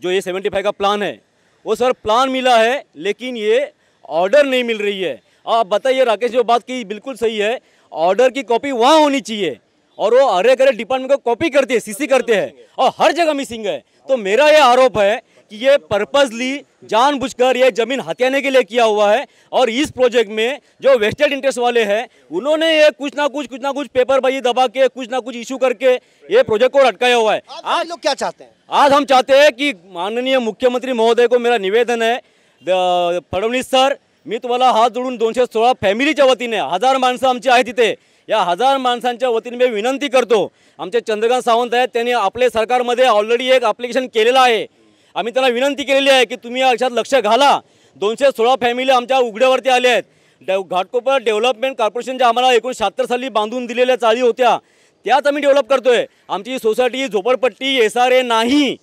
जो ये 75 का प्लान है, वो सर प्लान मिला है लेकिन ये ऑर्डर नहीं मिल रही है। आप बताइए, राकेश जो बात की बिल्कुल सही है, ऑर्डर की कॉपी वहाँ होनी चाहिए और वो हर एक डिपार्टमेंट को कॉपी करते हैं, सीसी करते हैं और हर जगह मिसिंग है। तो मेरा ये आरोप है कि ये पर्पसली जानबूझकर ये जमीन हथियाने के लिए किया हुआ है और इस प्रोजेक्ट में जो वेस्टेड इंटरेस्ट वाले हैं उन्होंने ये कुछ ना कुछ पेपरबाजी दबा के कुछ ना कुछ इशू करके ये प्रोजेक्ट को अटकाया हुआ है। आज लोग क्या चाहते हैं? आज हम चाहते हैं कि माननीय मुख्यमंत्री महोदय को मेरा निवेदन है, फडणवीस सर, मी तुम्हाला हात जोडून 216 फॅमिलीच्या वतीने 1000 माणसं आमची आहेत तिथे, या 1000 माणसांच्या वतीने मी विनंती करतो, आमचे चंद्रकांत सावंत आहेत, त्यांनी आपल्या सरकारमध्ये ऑलरेडी एक ॲप्लिकेशन केलेलं आहे, आम्ही त्यांना विनंती केलेली आहे की तुम्ही याच्यात लक्ष घाला। 216 फॅमिली आमच्या उघड्यावरती आल्या आहेत। घाटकोपर डेव्हलपमेंट कॉर्पोरेशन ज्या आम्हाला 1976 साली बांधून दिलेल्या चाळी होत्या त्याच आम्ही डेव्हलप करतोय। आमची सोसायटी झोपडपट्टी SRA नाही,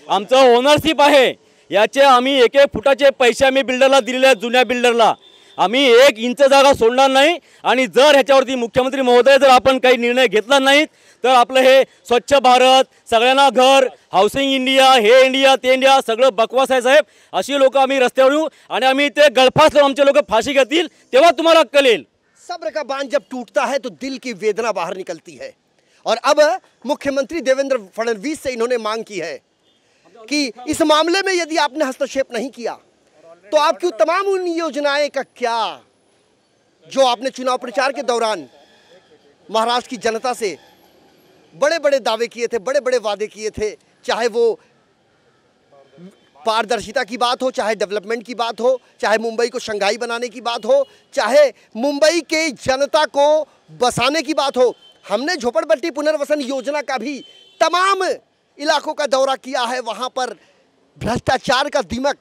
आमचं ओनरशिप आहे, याचे आम्ही एक एक फुटाचे पैसे आम्ही बिल्डरला दिलेले आहेत, जुन्या बिल्डरला। आम्ही 1 इंच जागा सोडणार नाही आणि जर ह्याच्यावरती मुख्यमंत्री महोदय जर आपण काही निर्णय घेतला नाही तर आपलं हे स्वच्छ भारत, सगळ्यांना घर, हाऊसिंग इंडिया, हे इंडिया ते इंडिया सगळं बकवास आहे साहेब। अशी लोक आम्ही रस्त्यावर येऊ आणि आम्ही ते गळफास लावून आमचे लोक फाशी घेतील, तेव्हा तुम्हाला अक्कल येईल। सब्र का बांध जब टूटता है तो दिल की वेदना बाहर निकलती है और अब मुख्यमंत्री देवेंद्र फडणवीस से इन्होंने मांग की है कि इस मामले में यदि आपने हस्तक्षेप नहीं किया तो आपकी तमाम उन योजनाएं का क्या जो आपने चुनाव प्रचार के दौरान महाराष्ट्र की जनता से बड़े बड़े दावे किए थे, बड़े बड़े वादे किए थे, चाहे वो पारदर्शिता की बात हो, चाहे डेवलपमेंट की बात हो, चाहे मुंबई को शंघाई बनाने की बात हो, चाहे मुंबई के जनता को बसाने की बात हो। हमने झोपड़पट्टी पुनर्वसन योजना का भी तमाम इलाकों का दौरा किया है, वहाँ पर भ्रष्टाचार का दिमक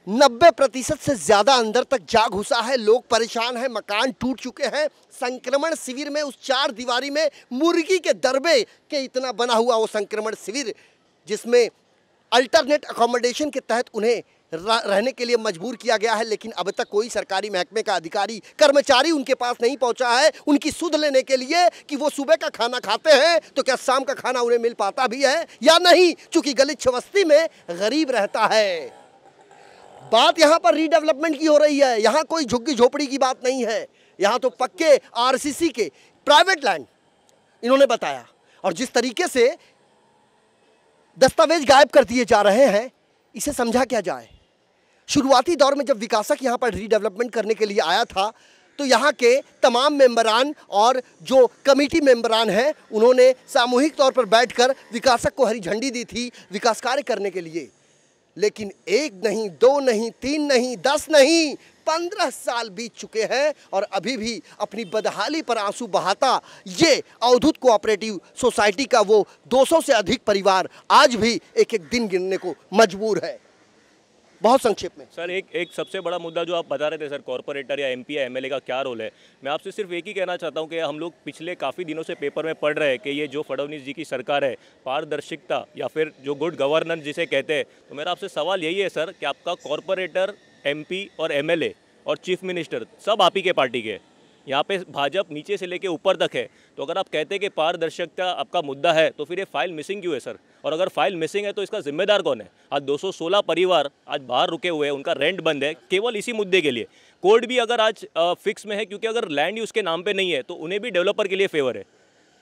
90% से ज़्यादा अंदर तक जा घुसा है, लोग परेशान हैं, मकान टूट चुके हैं। संक्रमण शिविर में उस 4 दीवारी में मुर्गी के दरबे के इतना बना हुआ वो संक्रमण शिविर, जिसमें अल्टरनेट अकोमोडेशन के तहत उन्हें रहने के लिए मजबूर किया गया है, लेकिन अब तक कोई सरकारी महकमे का अधिकारी कर्मचारी उनके पास नहीं पहुंचा है उनकी सुध लेने के लिए कि वो सुबह का खाना खाते हैं तो क्या शाम का खाना उन्हें मिल पाता भी है या नहीं, चूंकि गलिच्छ बस्ती में गरीब रहता है। बात यहाँ पर रीडेवलपमेंट की हो रही है, यहाँ कोई झुग्गी झोपड़ी की बात नहीं है, यहाँ तो पक्के आरसीसी के प्राइवेट लैंड इन्होंने बताया। और जिस तरीके से दस्तावेज गायब कर दिए जा रहे हैं, इसे समझा क्या जाए। शुरुआती दौर में जब विकासक यहाँ पर रीडेवलपमेंट करने के लिए आया था तो यहाँ के तमाम मेंबरान और जो कमेटी मेंबरान हैं उन्होंने सामूहिक तौर पर बैठकर विकासक को हरी झंडी दी थी विकास कार्य करने के लिए, लेकिन 1 नहीं, 2 नहीं, 3 नहीं, 10 नहीं, 15 साल बीत चुके हैं और अभी भी अपनी बदहाली पर आंसू बहाता ये अवधूत कोऑपरेटिव सोसाइटी का वो 200 से अधिक परिवार आज भी एक एक दिन गिनने को मजबूर है। बहुत संक्षेप में सर, एक सबसे बड़ा मुद्दा जो आप बता रहे थे सर, कॉर्पोरेटर या MP या MLA का क्या रोल है, मैं आपसे सिर्फ एक ही कहना चाहता हूं कि हम लोग पिछले काफ़ी दिनों से पेपर में पढ़ रहे हैं कि ये जो फडणवीस जी की सरकार है, पारदर्शिता या फिर जो गुड गवर्नेंस जिसे कहते हैं, तो मेरा आपसे सवाल यही है सर कि आपका कॉर्पोरेटर, MP और MLA और चीफ मिनिस्टर सब आप ही के पार्टी के, यहाँ पे भाजपा नीचे से लेके ऊपर तक है, तो अगर आप कहते हैं कि पारदर्शिता आपका मुद्दा है तो फिर ये फाइल मिसिंग क्यों है सर? और अगर फाइल मिसिंग है तो इसका जिम्मेदार कौन है? आज 216 परिवार आज बाहर रुके हुए हैं, उनका रेंट बंद है केवल इसी मुद्दे के लिए। कोर्ट भी अगर आज फिक्स में है क्योंकि अगर लैंड ही उसके नाम पे नहीं है तो उन्हें भी डेवलपर के लिए फेवर है।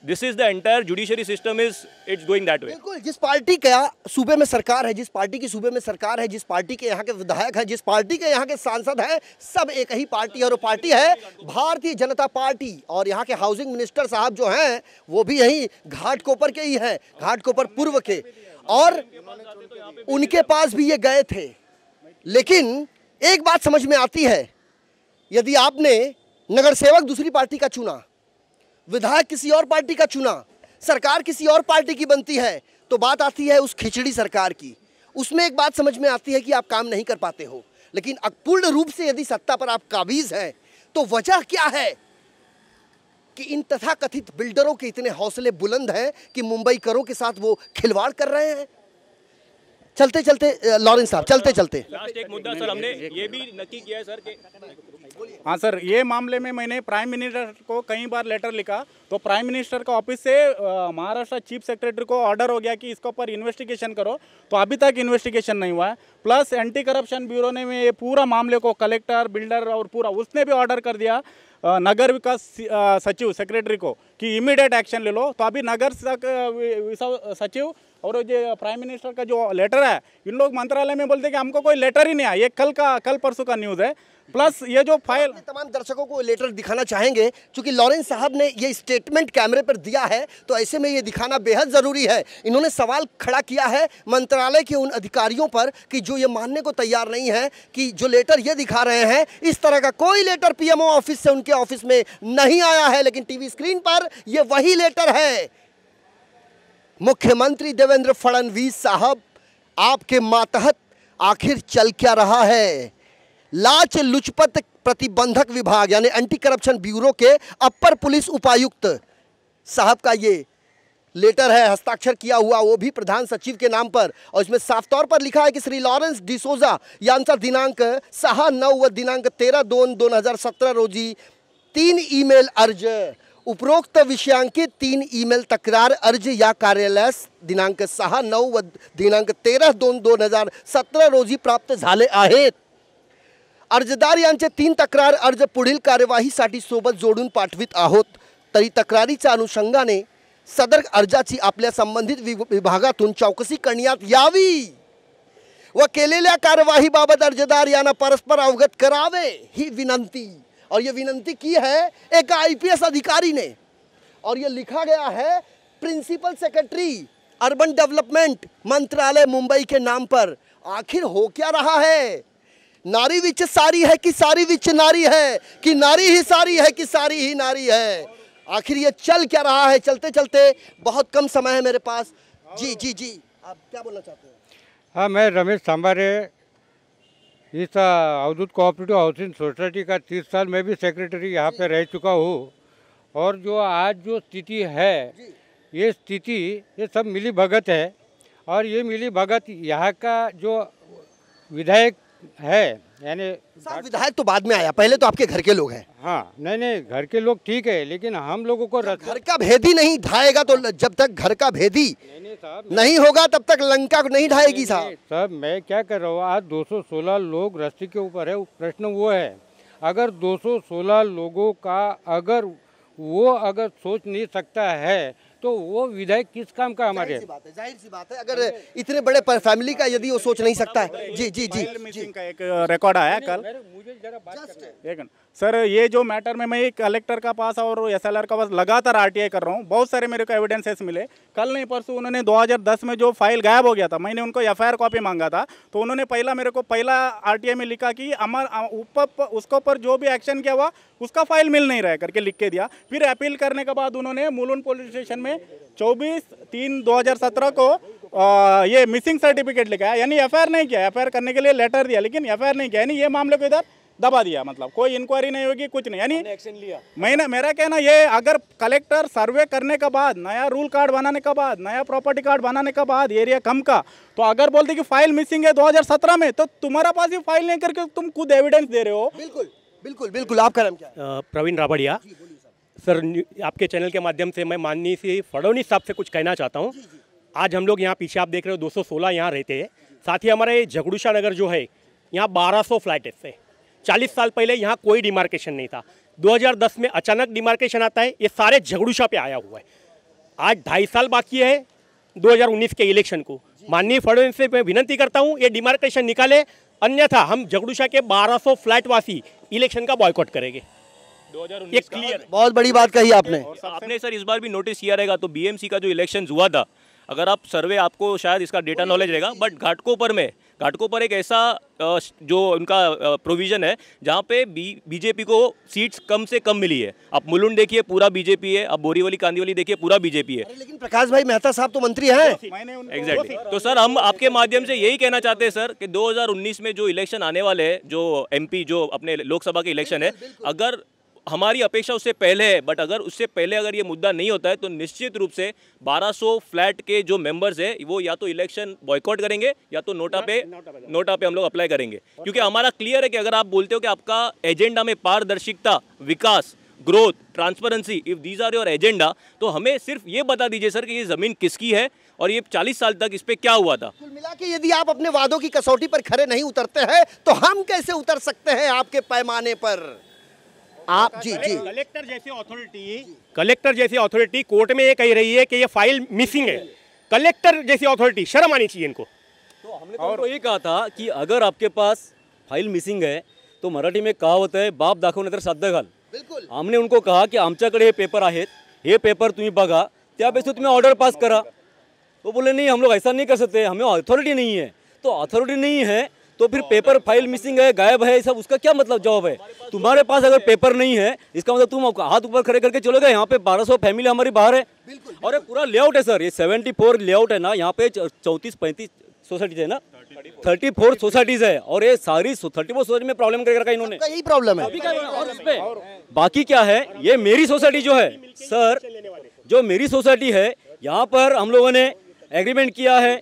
This is the entire judiciary system is it's going that way. बिल्कुल, जिस पार्टी का सूबे में सरकार है, जिस पार्टी की सूबे में सरकार है, जिस पार्टी के यहाँ के विधायक है, जिस पार्टी के यहाँ के सांसद हैं, सब एक ही पार्टी और वो पार्टी है भारतीय जनता पार्टी। और यहाँ के हाउसिंग मिनिस्टर साहब जो हैं वो भी यही घाटकोपर के ही हैं, घाटकोपर पूर्व के, और उनके पास भी ये गए थे। लेकिन एक बात समझ में आती है, यदि आपने नगर सेवक दूसरी पार्टी का चुना, विधायक किसी और पार्टी का चुना, सरकार किसी और पार्टी की बनती है, तो बात आती है उस खिचड़ी सरकार की। उसमें एक बात समझ में आती है कि आप काम नहीं कर पाते हो, लेकिन पूर्ण रूप से यदि सत्ता पर आप काबिज हैं तो वजह क्या है कि इन तथाकथित बिल्डरों के इतने हौसले बुलंद हैं कि मुंबई करों के साथ वो खिलवाड़ कर रहे हैं। चलते चलते लॉरेंस साहब, चलते चलते लास्ट एक मुद्दा सर, हमने ये भी नक्की किया है सर कि हाँ सर, ये मामले में मैंने प्राइम मिनिस्टर को कई बार लेटर लिखा, तो प्राइम मिनिस्टर का ऑफिस से महाराष्ट्र चीफ सेक्रेटरी को ऑर्डर हो गया कि इसके ऊपर इन्वेस्टिगेशन करो, तो अभी तक इन्वेस्टिगेशन नहीं हुआ है। प्लस एंटी करप्शन ब्यूरो ने ये पूरा मामले को कलेक्टर, बिल्डर और पूरा उसने भी ऑर्डर कर दिया नगर विकास सचिव सेक्रेटरी को कि इमीडिएट एक्शन ले लो। तो अभी नगर सचिव और जो प्राइम मिनिस्टर का जो लेटर है, इन लोग मंत्रालय में बोलते हैं कि हमको कोई लेटर ही नहीं आया। ये कल परसों का न्यूज़ है। प्लस ये जो फाइल, तमाम दर्शकों को लेटर दिखाना चाहेंगे क्योंकि लॉरेंस साहब ने ये स्टेटमेंट कैमरे पर दिया है, तो ऐसे में ये दिखाना बेहद ज़रूरी है। इन्होंने सवाल खड़ा किया है मंत्रालय के उन अधिकारियों पर कि जो ये मानने को तैयार नहीं है कि जो लेटर ये दिखा रहे हैं, इस तरह का कोई लेटर पीएमओ ऑफिस से उनके ऑफिस में नहीं आया है, लेकिन टीवी स्क्रीन पर ये वही लेटर है। मुख्यमंत्री देवेंद्र फडणवीस साहब, आपके मातहत आखिर चल क्या रहा है? लाच लुचपत प्रतिबंधक विभाग यानी एंटी करप्शन ब्यूरो के अपर पुलिस उपायुक्त साहब का ये लेटर है, हस्ताक्षर किया हुआ, वो भी प्रधान सचिव के नाम पर, और इसमें साफ तौर पर लिखा है कि श्री लॉरेंस डिसोजा यांचा दिनांक 6/9 व दिनांक 13/2/2017 रोजी 3 ईमेल अर्ज, उपरोक्त विषयांकित 3 ईमेल तक्रार अर्ज या कार्यालयास दिनांक 6/9 व दिनांक 13/2/2017 रोजी प्राप्त झाले आहेत। अर्जदार यांचे 3 तक्रार अर्ज पुढील कार्यवाहीसाठी सोबत जोडून पाठवित आहोत। तरी तक्रारीच्या अनुषंगाने सदर अर्जाची आपल्या संबंधित विभागातून चौकशी करण्यात यावी व केलेल्या कार्यवाहीबाबत अर्जदार यांना परस्पर अवगत करावे ही विनंती। और ये विनंती की है एक आईपीएस अधिकारी ने, और ये लिखा गया है प्रिंसिपल सेक्रेटरी अर्बन डेवलपमेंट मंत्रालय मुंबई के नाम पर। आखिर हो क्या रहा है? नारी विच सारी है कि सारी विच नारी है, कि नारी ही सारी है कि सारी ही नारी है? आखिर ये चल क्या रहा है? चलते चलते बहुत कम समय है मेरे पास। जी जी जी, आप क्या बोलना चाहते हैं? हाँ, मैं रमेश सांबारे, इस अवधूत कोऑपरेटिव हाउसिंग सोसाइटी का 30 साल मैं भी सेक्रेटरी यहाँ पे रह चुका हूँ। और जो आज जो स्थिति है, ये स्थिति ये सब मिली भगत है। और ये मिली भगत यहाँ का जो विधायक है, यानी विधायक तो बाद में आया, पहले तो आपके घर के लोग हैं। हाँ, नहीं, घर के लोग ठीक है, लेकिन हम लोगों को घर का भेदी नहीं ढाएगा तो जब तक घर का भेदी नहीं होगा तब तक लंका नहीं ढाएगी साहब। साहब, मैं क्या कर रहा हूँ, आज 216 लोग रास्ते के ऊपर है। प्रश्न वो है, अगर 216 लोगों का अगर सोच नहीं सकता है तो वो विधायक किस काम का हमारे? जाहिर सी बात है, अगर इतने बड़े फैमिली का यदि वो सोच नहीं सकता है। जी जी जी, मिसिंग का एक रिकॉर्ड आया कल। मुझे जरा बात करना सर, ये जो मैटर में मैं कलेक्टर का पास और एसएलआर का पास लगातार आरटीआई कर रहा हूँ। बहुत सारे मेरे को एविडेंसेस मिले। कल नहीं परसों उन्होंने 2010 में जो फाइल गायब हो गया था, मैंने उनको एफआईआर कॉपी मांगा था, तो उन्होंने मेरे को पहला आरटीआई में लिखा कि उसके ऊपर जो भी एक्शन किया हुआ उसका फाइल मिल नहीं रहा है करके लिख के दिया। फिर अपील करने के बाद उन्होंने मुलुंड पुलिस स्टेशन में 24/3/2017 को ये मिसिंग सर्टिफिकेट लिखा है, यानी एफआईआर नहीं किया। एफआईआर करने के लिए लेटर दिया लेकिन एफआईआर नहीं किया, यानी ये मामले को इधर दबा दिया। मतलब कोई इंक्वायरी नहीं होगी, कुछ नहीं, यानी एक्शन लिया। मेरा कहना ये, अगर कलेक्टर सर्वे करने के बाद, नया रूल कार्ड बनाने के बाद, नया प्रॉपर्टी कार्ड बनाने के बाद एरिया कम का, तो अगर बोलते कि फाइल मिसिंग है 2017 में, तो तुम्हारा पास ये फाइल नहीं करके तुम खुद एविडेंस दे रहे हो। बिल्कुल बिल्कुल बिल्कुल। आपका नाम क्या है? प्रवीण राबड़िया। सर, आपके चैनल के माध्यम से मैं माननीय श्री फडणवीस साहब से कुछ कहना चाहता हूँ। आज हम लोग यहाँ पीछे आप देख रहे हो 216 यहाँ रहते हैं। साथ ही हमारे झगड़ूशा नगर जो है, यहाँ 1200 फ्लैट है। 40 साल पहले यहाँ कोई डिमार्केशन नहीं था। 2010 में अचानक डिमार्केशन आता है, ये सारे झगड़ूशा पे आया हुआ है। आज 2.5 साल बाकी है 2019 के इलेक्शन को। माननीय फडणवीस से मैं विनती करता हूँ, ये डिमार्केशन निकाले, अन्यथा हम झगड़ूशा के 1200 फ्लैट वासी इलेक्शन का बॉयकॉट करेंगे। 2019 क्लियर। बहुत बड़ी बात कही आपने। आपने सर इस बार भी नोटिस किया रहेगा, तो बीएमसी का जो इलेक्शन हुआ था, अगर आप सर्वे, आपको शायद इसका डेटा नॉलेज रहेगा, बट घाटकोपर एक ऐसा जो उनका प्रोविज़न है जहाँ पे बीजेपी को सीट्स कम से कम मिली है। आप मुलुंड देखिए, पूरा बीजेपी है। आप बोरीवली कांदिवली देखिए, पूरा बीजेपी है। लेकिन प्रकाश भाई मेहता साहब तो मंत्री हैं। एग्जैक्टली। तो सर, हम आपके माध्यम से यही कहना चाहते हैं सर कि 2019 में जो इलेक्शन आने वाले हैं, जो एमपी जो अपने लोकसभा के इलेक्शन है, अगर हमारी अपेक्षा उससे पहले है, बट अगर उससे पहले अगर ये मुद्दा नहीं होता है तो निश्चित रूप से 1200 फ्लैट के जो मेंबर्स है वो या तो इलेक्शन बॉयकॉट करेंगे या तो नोटा पे हम लोग अप्लाई करेंगे। क्योंकि हमारा क्लियर है कि अगर आप बोलते हो कि आपका एजेंडा में पारदर्शिता, विकास, growth, transparency, if these are your agenda, तो हमें सिर्फ ये बता दीजिए सर कि ये ज़मीन किसकी है और ये 40 साल तक इस पे क्या हुआ था। कुल मिला के यदि आप अपने वादों की कसौटी पर खरे नहीं उतरते हैं तो हम कैसे उतर सकते हैं आपके पैमाने पर? आप जी कलेक्टर जैसी अथॉरिटी कोर्ट में ये कह रही है कि ये फाइल मिसिंग है। कलेक्टर जैसी अथॉरिटी, शर्म आनी चाहिए इनको। तो हमने तो उनको ये कहा था कि अगर आपके पास फाइल मिसिंग है तो मराठी में कहावत आहे, बाप दाखवणे तर साध्य घाल। बिल्कुल, हमने उनको कहा कि आमच्याकडे हे पेपर आहेत, हे पेपर तुम्ही बघा, त्यापेक्षा तुम्ही ऑर्डर पास करा। तो बोले नहीं, हम लोग ऐसा नहीं कर सकते, हमें अथॉरिटी नहीं है। तो अथॉरिटी नहीं है तो फिर पेपर फाइल मिसिंग है, गायब है, सब उसका क्या मतलब जवाब है? तुम्हारे पास अगर पेपर नहीं है इसका मतलब तुम हाथ ऊपर खड़े करके चलोगे। यहाँ पे 1200 फैमिली हमारी बाहर है और ये पूरा लेआउट है सर, ये 74 लेआउट है ना, यहाँ पे 34-35 सोसाइटीज है ना, 34 सोसाइटीज है और ये सारी 34 सोसाइटी में प्रॉब्लम करके रखा इन्होंने। यही प्रॉब्लम है। और इसमें बाकी क्या है, ये मेरी सोसाइटी जो है सर, जो मेरी सोसाइटी है, यहाँ पर हम लोगों ने एग्रीमेंट किया है,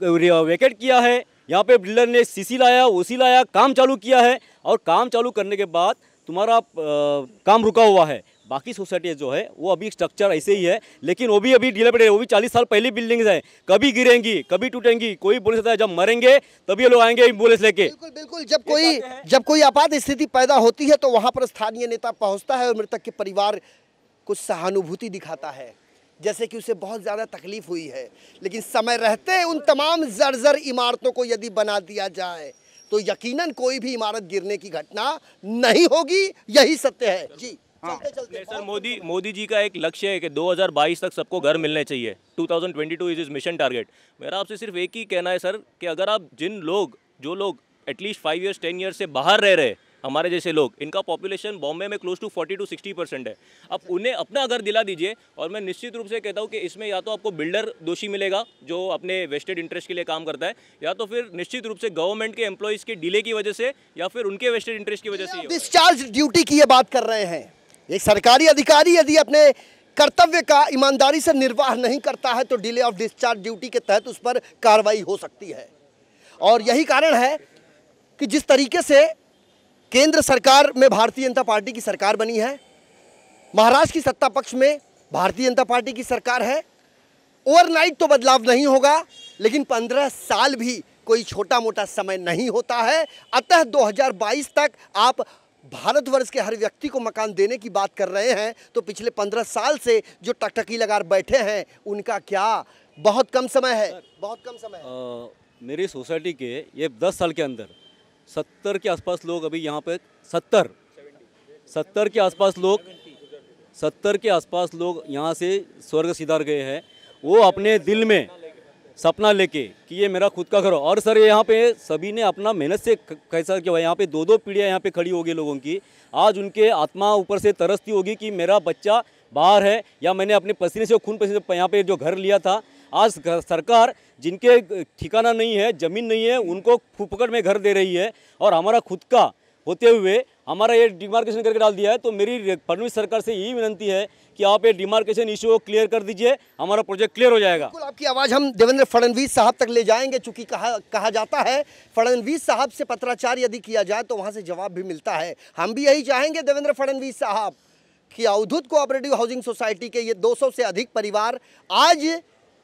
वेकेट किया है, यहाँ पे बिल्डर ने सीसी लाया, ओसी लाया, काम चालू किया है और काम चालू करने के बाद तुम्हारा काम रुका हुआ है। बाकी सोसाइटी जो है वो अभी स्ट्रक्चर ऐसे ही है, लेकिन वो भी अभी डिलेपिड है, वो भी 40 साल पहले बिल्डिंग्स है, कभी गिरेंगी, कभी टूटेंगी, कोई बोल सकता है। जब मरेंगे तभी ये लोग आएंगे एम्बुलेंस लेके। बिल्कुल बिल्कुल, जब कोई आपात स्थिति पैदा होती है तो वहाँ पर स्थानीय नेता पहुँचता है और मृतक के परिवार कुछ सहानुभूति दिखाता है, जैसे कि उसे बहुत ज़्यादा तकलीफ हुई है। लेकिन समय रहते उन तमाम जर्जर इमारतों को यदि बना दिया जाए तो यकीनन कोई भी इमारत गिरने की घटना नहीं होगी, यही सत्य है जी। चलते सर, मोदी जी का एक लक्ष्य है कि 2022 तक सबको घर मिलने चाहिए। 2022 इज मिशन टारगेट। मेरा आपसे सिर्फ एक ही कहना है सर कि अगर आप जो लोग एटलीस्ट 5 years 10 years से बाहर रह रहे, हमारे जैसे लोग, इनका पॉपुलेशन बॉम्बे में क्लोज टू 40 to 60% है। अब उन्हें अपना घर दिला दीजिए और मैं निश्चित रूप से कहता हूँ कि इसमें या तो आपको बिल्डर दोषी मिलेगा जो अपने वेस्टेड इंटरेस्ट के लिए काम करता है, या तो फिर निश्चित रूप से गवर्नमेंट के एम्प्लॉइज़ के डिले की वजह से या फिर उनके वेस्टेड इंटरेस्ट की वजह से। डिस्चार्ज ड्यूटी की ये बात कर रहे हैं। एक सरकारी अधिकारी यदि अपने कर्तव्य का ईमानदारी से निर्वाह नहीं करता है तो डिले ऑफ डिस्चार्ज ड्यूटी के तहत उस पर कार्रवाई हो सकती है। और यही कारण है कि जिस तरीके से केंद्र सरकार में भारतीय जनता पार्टी की सरकार बनी है, महाराष्ट्र की सत्ता पक्ष में भारतीय जनता पार्टी की सरकार है, ओवरनाइट तो बदलाव नहीं होगा, लेकिन 15 साल भी कोई छोटा मोटा समय नहीं होता है। अतः 2022 तक आप भारतवर्ष के हर व्यक्ति को मकान देने की बात कर रहे हैं तो पिछले 15 साल से जो टकटकी लगा बैठे हैं उनका क्या? बहुत कम समय है, बहुत कम समय है। मेरी सोसाइटी के ये 10 साल के अंदर 70 के आसपास लोग अभी यहाँ पे 70 के आसपास लोग यहाँ से स्वर्ग सिधार गए हैं। वो अपने दिल में सपना लेके कि ये मेरा खुद का घर हो। और सर ये यहाँ पे सभी ने अपना मेहनत से कैसा किया हुआ है। यहाँ पे 2-2 पीढ़ियाँ यहाँ पे खड़ी होगी लोगों की। आज उनके आत्मा ऊपर से तरसती होगी कि मेरा बच्चा बाहर है या मैंने अपने पसीने से खून पसीने से यहाँ पे जो घर लिया था, आज सरकार जिनके ठिकाना नहीं है, ज़मीन नहीं है, उनको फुकट में घर दे रही है और हमारा खुद का होते हुए हमारा ये डिमार्केशन करके डाल दिया है। तो मेरी फडणवीस सरकार से यही विनंती है कि आप ये डिमार्केशन इशू को क्लियर कर दीजिए, हमारा प्रोजेक्ट क्लियर हो जाएगा। बिल्कुल, आपकी आवाज़ हम देवेंद्र फडणवीस साहब तक ले जाएंगे। चूंकि कहा जाता है फडणवीस साहब से पत्राचार यदि किया जाए तो वहाँ से जवाब भी मिलता है। हम भी यही चाहेंगे देवेंद्र फडणवीस साहब कि अवधूत कोऑपरेटिव हाउसिंग सोसाइटी के ये 200 से अधिक परिवार आज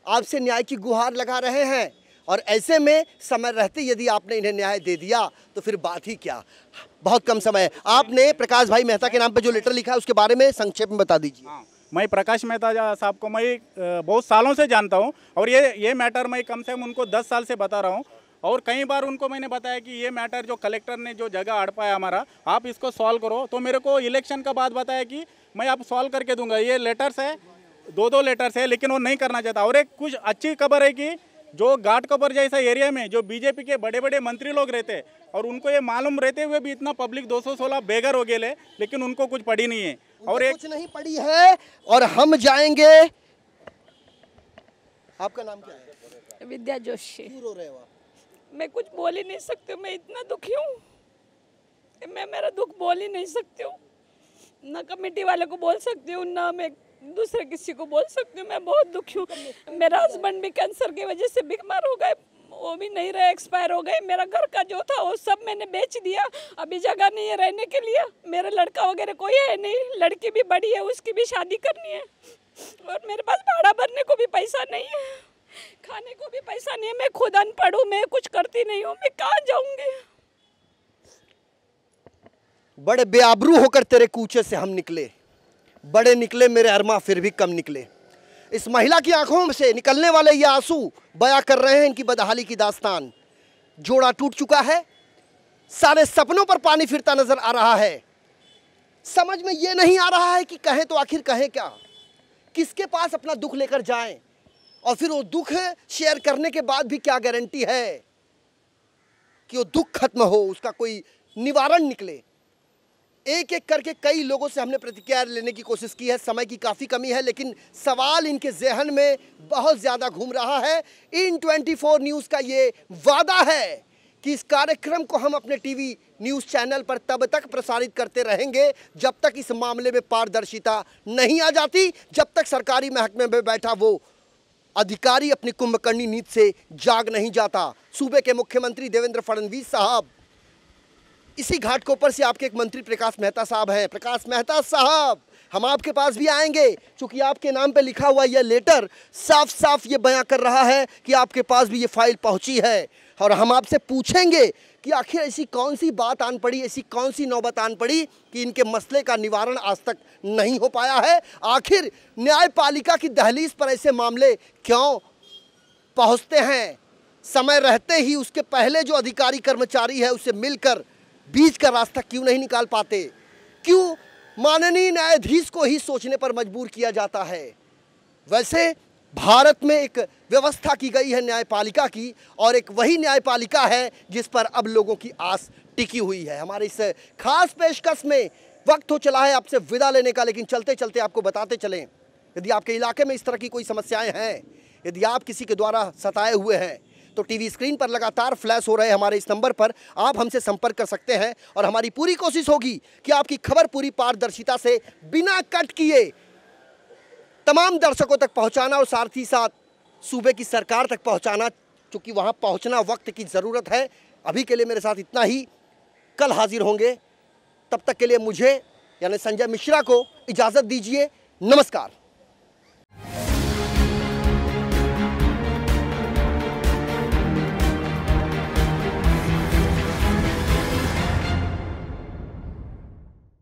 आपसे न्याय की गुहार लगा रहे हैं और ऐसे में समय रहते यदि आपने इन्हें न्याय दे दिया तो फिर बात ही क्या। बहुत कम समय है। आपने प्रकाश भाई मेहता के नाम पे जो लेटर लिखा है उसके बारे में संक्षेप में बता दीजिए। मैं प्रकाश मेहता साहब को मैं बहुत सालों से जानता हूं और ये मैटर मैं कम से कम उनको 10 साल से बता रहा हूं और कई बार उनको मैंने बताया कि ये मैटर जो कलेक्टर ने जो जगह हड़पाया हमारा, आप इसको सॉल्व करो। तो मेरे को इलेक्शन का बाद बताया कि मैं आप सॉल्व करके दूंगा। ये लेटर्स है, 2 लेटर्स है, लेकिन वो नहीं करना चाहता। और एक कुछ अच्छी खबर है कि जो घाटकोपर जैसा एरिया में जो बीजेपी के बड़े बड़े मंत्री लोग रहते हैं और उनको ये मालूम रहते हुए भी इतना पब्लिक 216 बेघर हो गए, लेकिन उनको कुछ पड़ी नहीं है और एक कुछ नहीं पड़ी है। और हम जाएंगे, आपका नाम क्या है? विद्या जोशी। क्यों रो रहे हो आप? मैं कुछ बोल ही नहीं सकती हूँ, मैं इतना दुखी हूँ, मैं मेरा दुख बोल ही नहीं सकती हूँ। ना कमेटी वाले को बोल सकती हूँ, ना मैं दूसरे किसी को बोल सकती हूँ। मैं बहुत दुखी हूँ। मेरा हस्बैंड भी कैंसर की वजह से बीमार हो गए, वो भी नहीं रहे, एक्सपायर हो गए। मेरा घर का जो था वो सब मैंने बेच दिया। अभी जगह नहीं है रहने के लिए। मेरा लड़का वगैरह कोई है नहीं, लड़की भी बड़ी है, उसकी भी शादी करनी है। और मेरे पास भाड़ा भरने को भी पैसा नहीं है, खाने को भी पैसा नहीं है। मैं खुद अनपढ़ हूँ, मैं कुछ करती नहीं हूँ, मैं कहाँ जाऊँगी। बड़े बेआबरू होकर तेरे कूचे से हम निकले, बड़े निकले मेरे अरमा फिर भी कम निकले। इस महिला की आंखों से निकलने वाले ये आंसू बयां कर रहे हैं इनकी बदहाली की दास्तान। जोड़ा टूट चुका है, सारे सपनों पर पानी फिरता नजर आ रहा है। समझ में ये नहीं आ रहा है कि कहें तो आखिर कहें क्या, किसके पास अपना दुख लेकर जाएं, और फिर वो दुख शेयर करने के बाद भी क्या गारंटी है कि वो दुख खत्म हो, उसका कोई निवारण निकले। एक एक करके कई लोगों से हमने प्रतिक्रिया लेने की कोशिश की है, समय की काफ़ी कमी है, लेकिन सवाल इनके जहन में बहुत ज़्यादा घूम रहा है। इन 24 न्यूज़ का ये वादा है कि इस कार्यक्रम को हम अपने टीवी न्यूज़ चैनल पर तब तक प्रसारित करते रहेंगे जब तक इस मामले में पारदर्शिता नहीं आ जाती, जब तक सरकारी महकमे में बैठा वो अधिकारी अपनी कुंभकर्णी नींद से जाग नहीं जाता। सूबे के मुख्यमंत्री देवेंद्र फडणवीस साहब, इसी घाटकोपर से आपके एक मंत्री प्रकाश मेहता साहब हैं। प्रकाश मेहता साहब, हम आपके पास भी आएंगे क्योंकि आपके नाम पे लिखा हुआ यह लेटर साफ साफ ये बयां कर रहा है कि आपके पास भी ये फाइल पहुंची है, और हम आपसे पूछेंगे कि आखिर ऐसी कौन सी बात आन पड़ी, ऐसी कौन सी नौबत आन पड़ी कि इनके मसले का निवारण आज तक नहीं हो पाया है। आखिर न्यायपालिका की दहलीज पर ऐसे मामले क्यों पहुंचते हैं, समय रहते ही उसके पहले जो अधिकारी कर्मचारी है उससे मिलकर बीच का रास्ता क्यों नहीं निकाल पाते, क्यों माननीय न्यायाधीश को ही सोचने पर मजबूर किया जाता है। वैसे भारत में एक व्यवस्था की गई है न्यायपालिका की, और एक वही न्यायपालिका है जिस पर अब लोगों की आस टिकी हुई है। हमारे इस खास पेशकश में वक्त हो चला है आपसे विदा लेने का, लेकिन चलते चलते आपको बताते चलें, यदि आपके इलाके में इस तरह की कोई समस्याएं हैं, यदि आप किसी के द्वारा सताए हुए हैं, तो टीवी स्क्रीन पर लगातार फ्लैश हो रहे हमारे इस नंबर पर आप हमसे संपर्क कर सकते हैं, और हमारी पूरी कोशिश होगी कि आपकी खबर पूरी पारदर्शिता से बिना कट किए तमाम दर्शकों तक पहुंचाना, और साथ ही साथ सूबे की सरकार तक पहुंचाना, क्योंकि वहां पहुंचना वक्त की ज़रूरत है। अभी के लिए मेरे साथ इतना ही, कल हाजिर होंगे, तब तक के लिए मुझे यानी संजय मिश्रा को इजाज़त दीजिए। नमस्कार।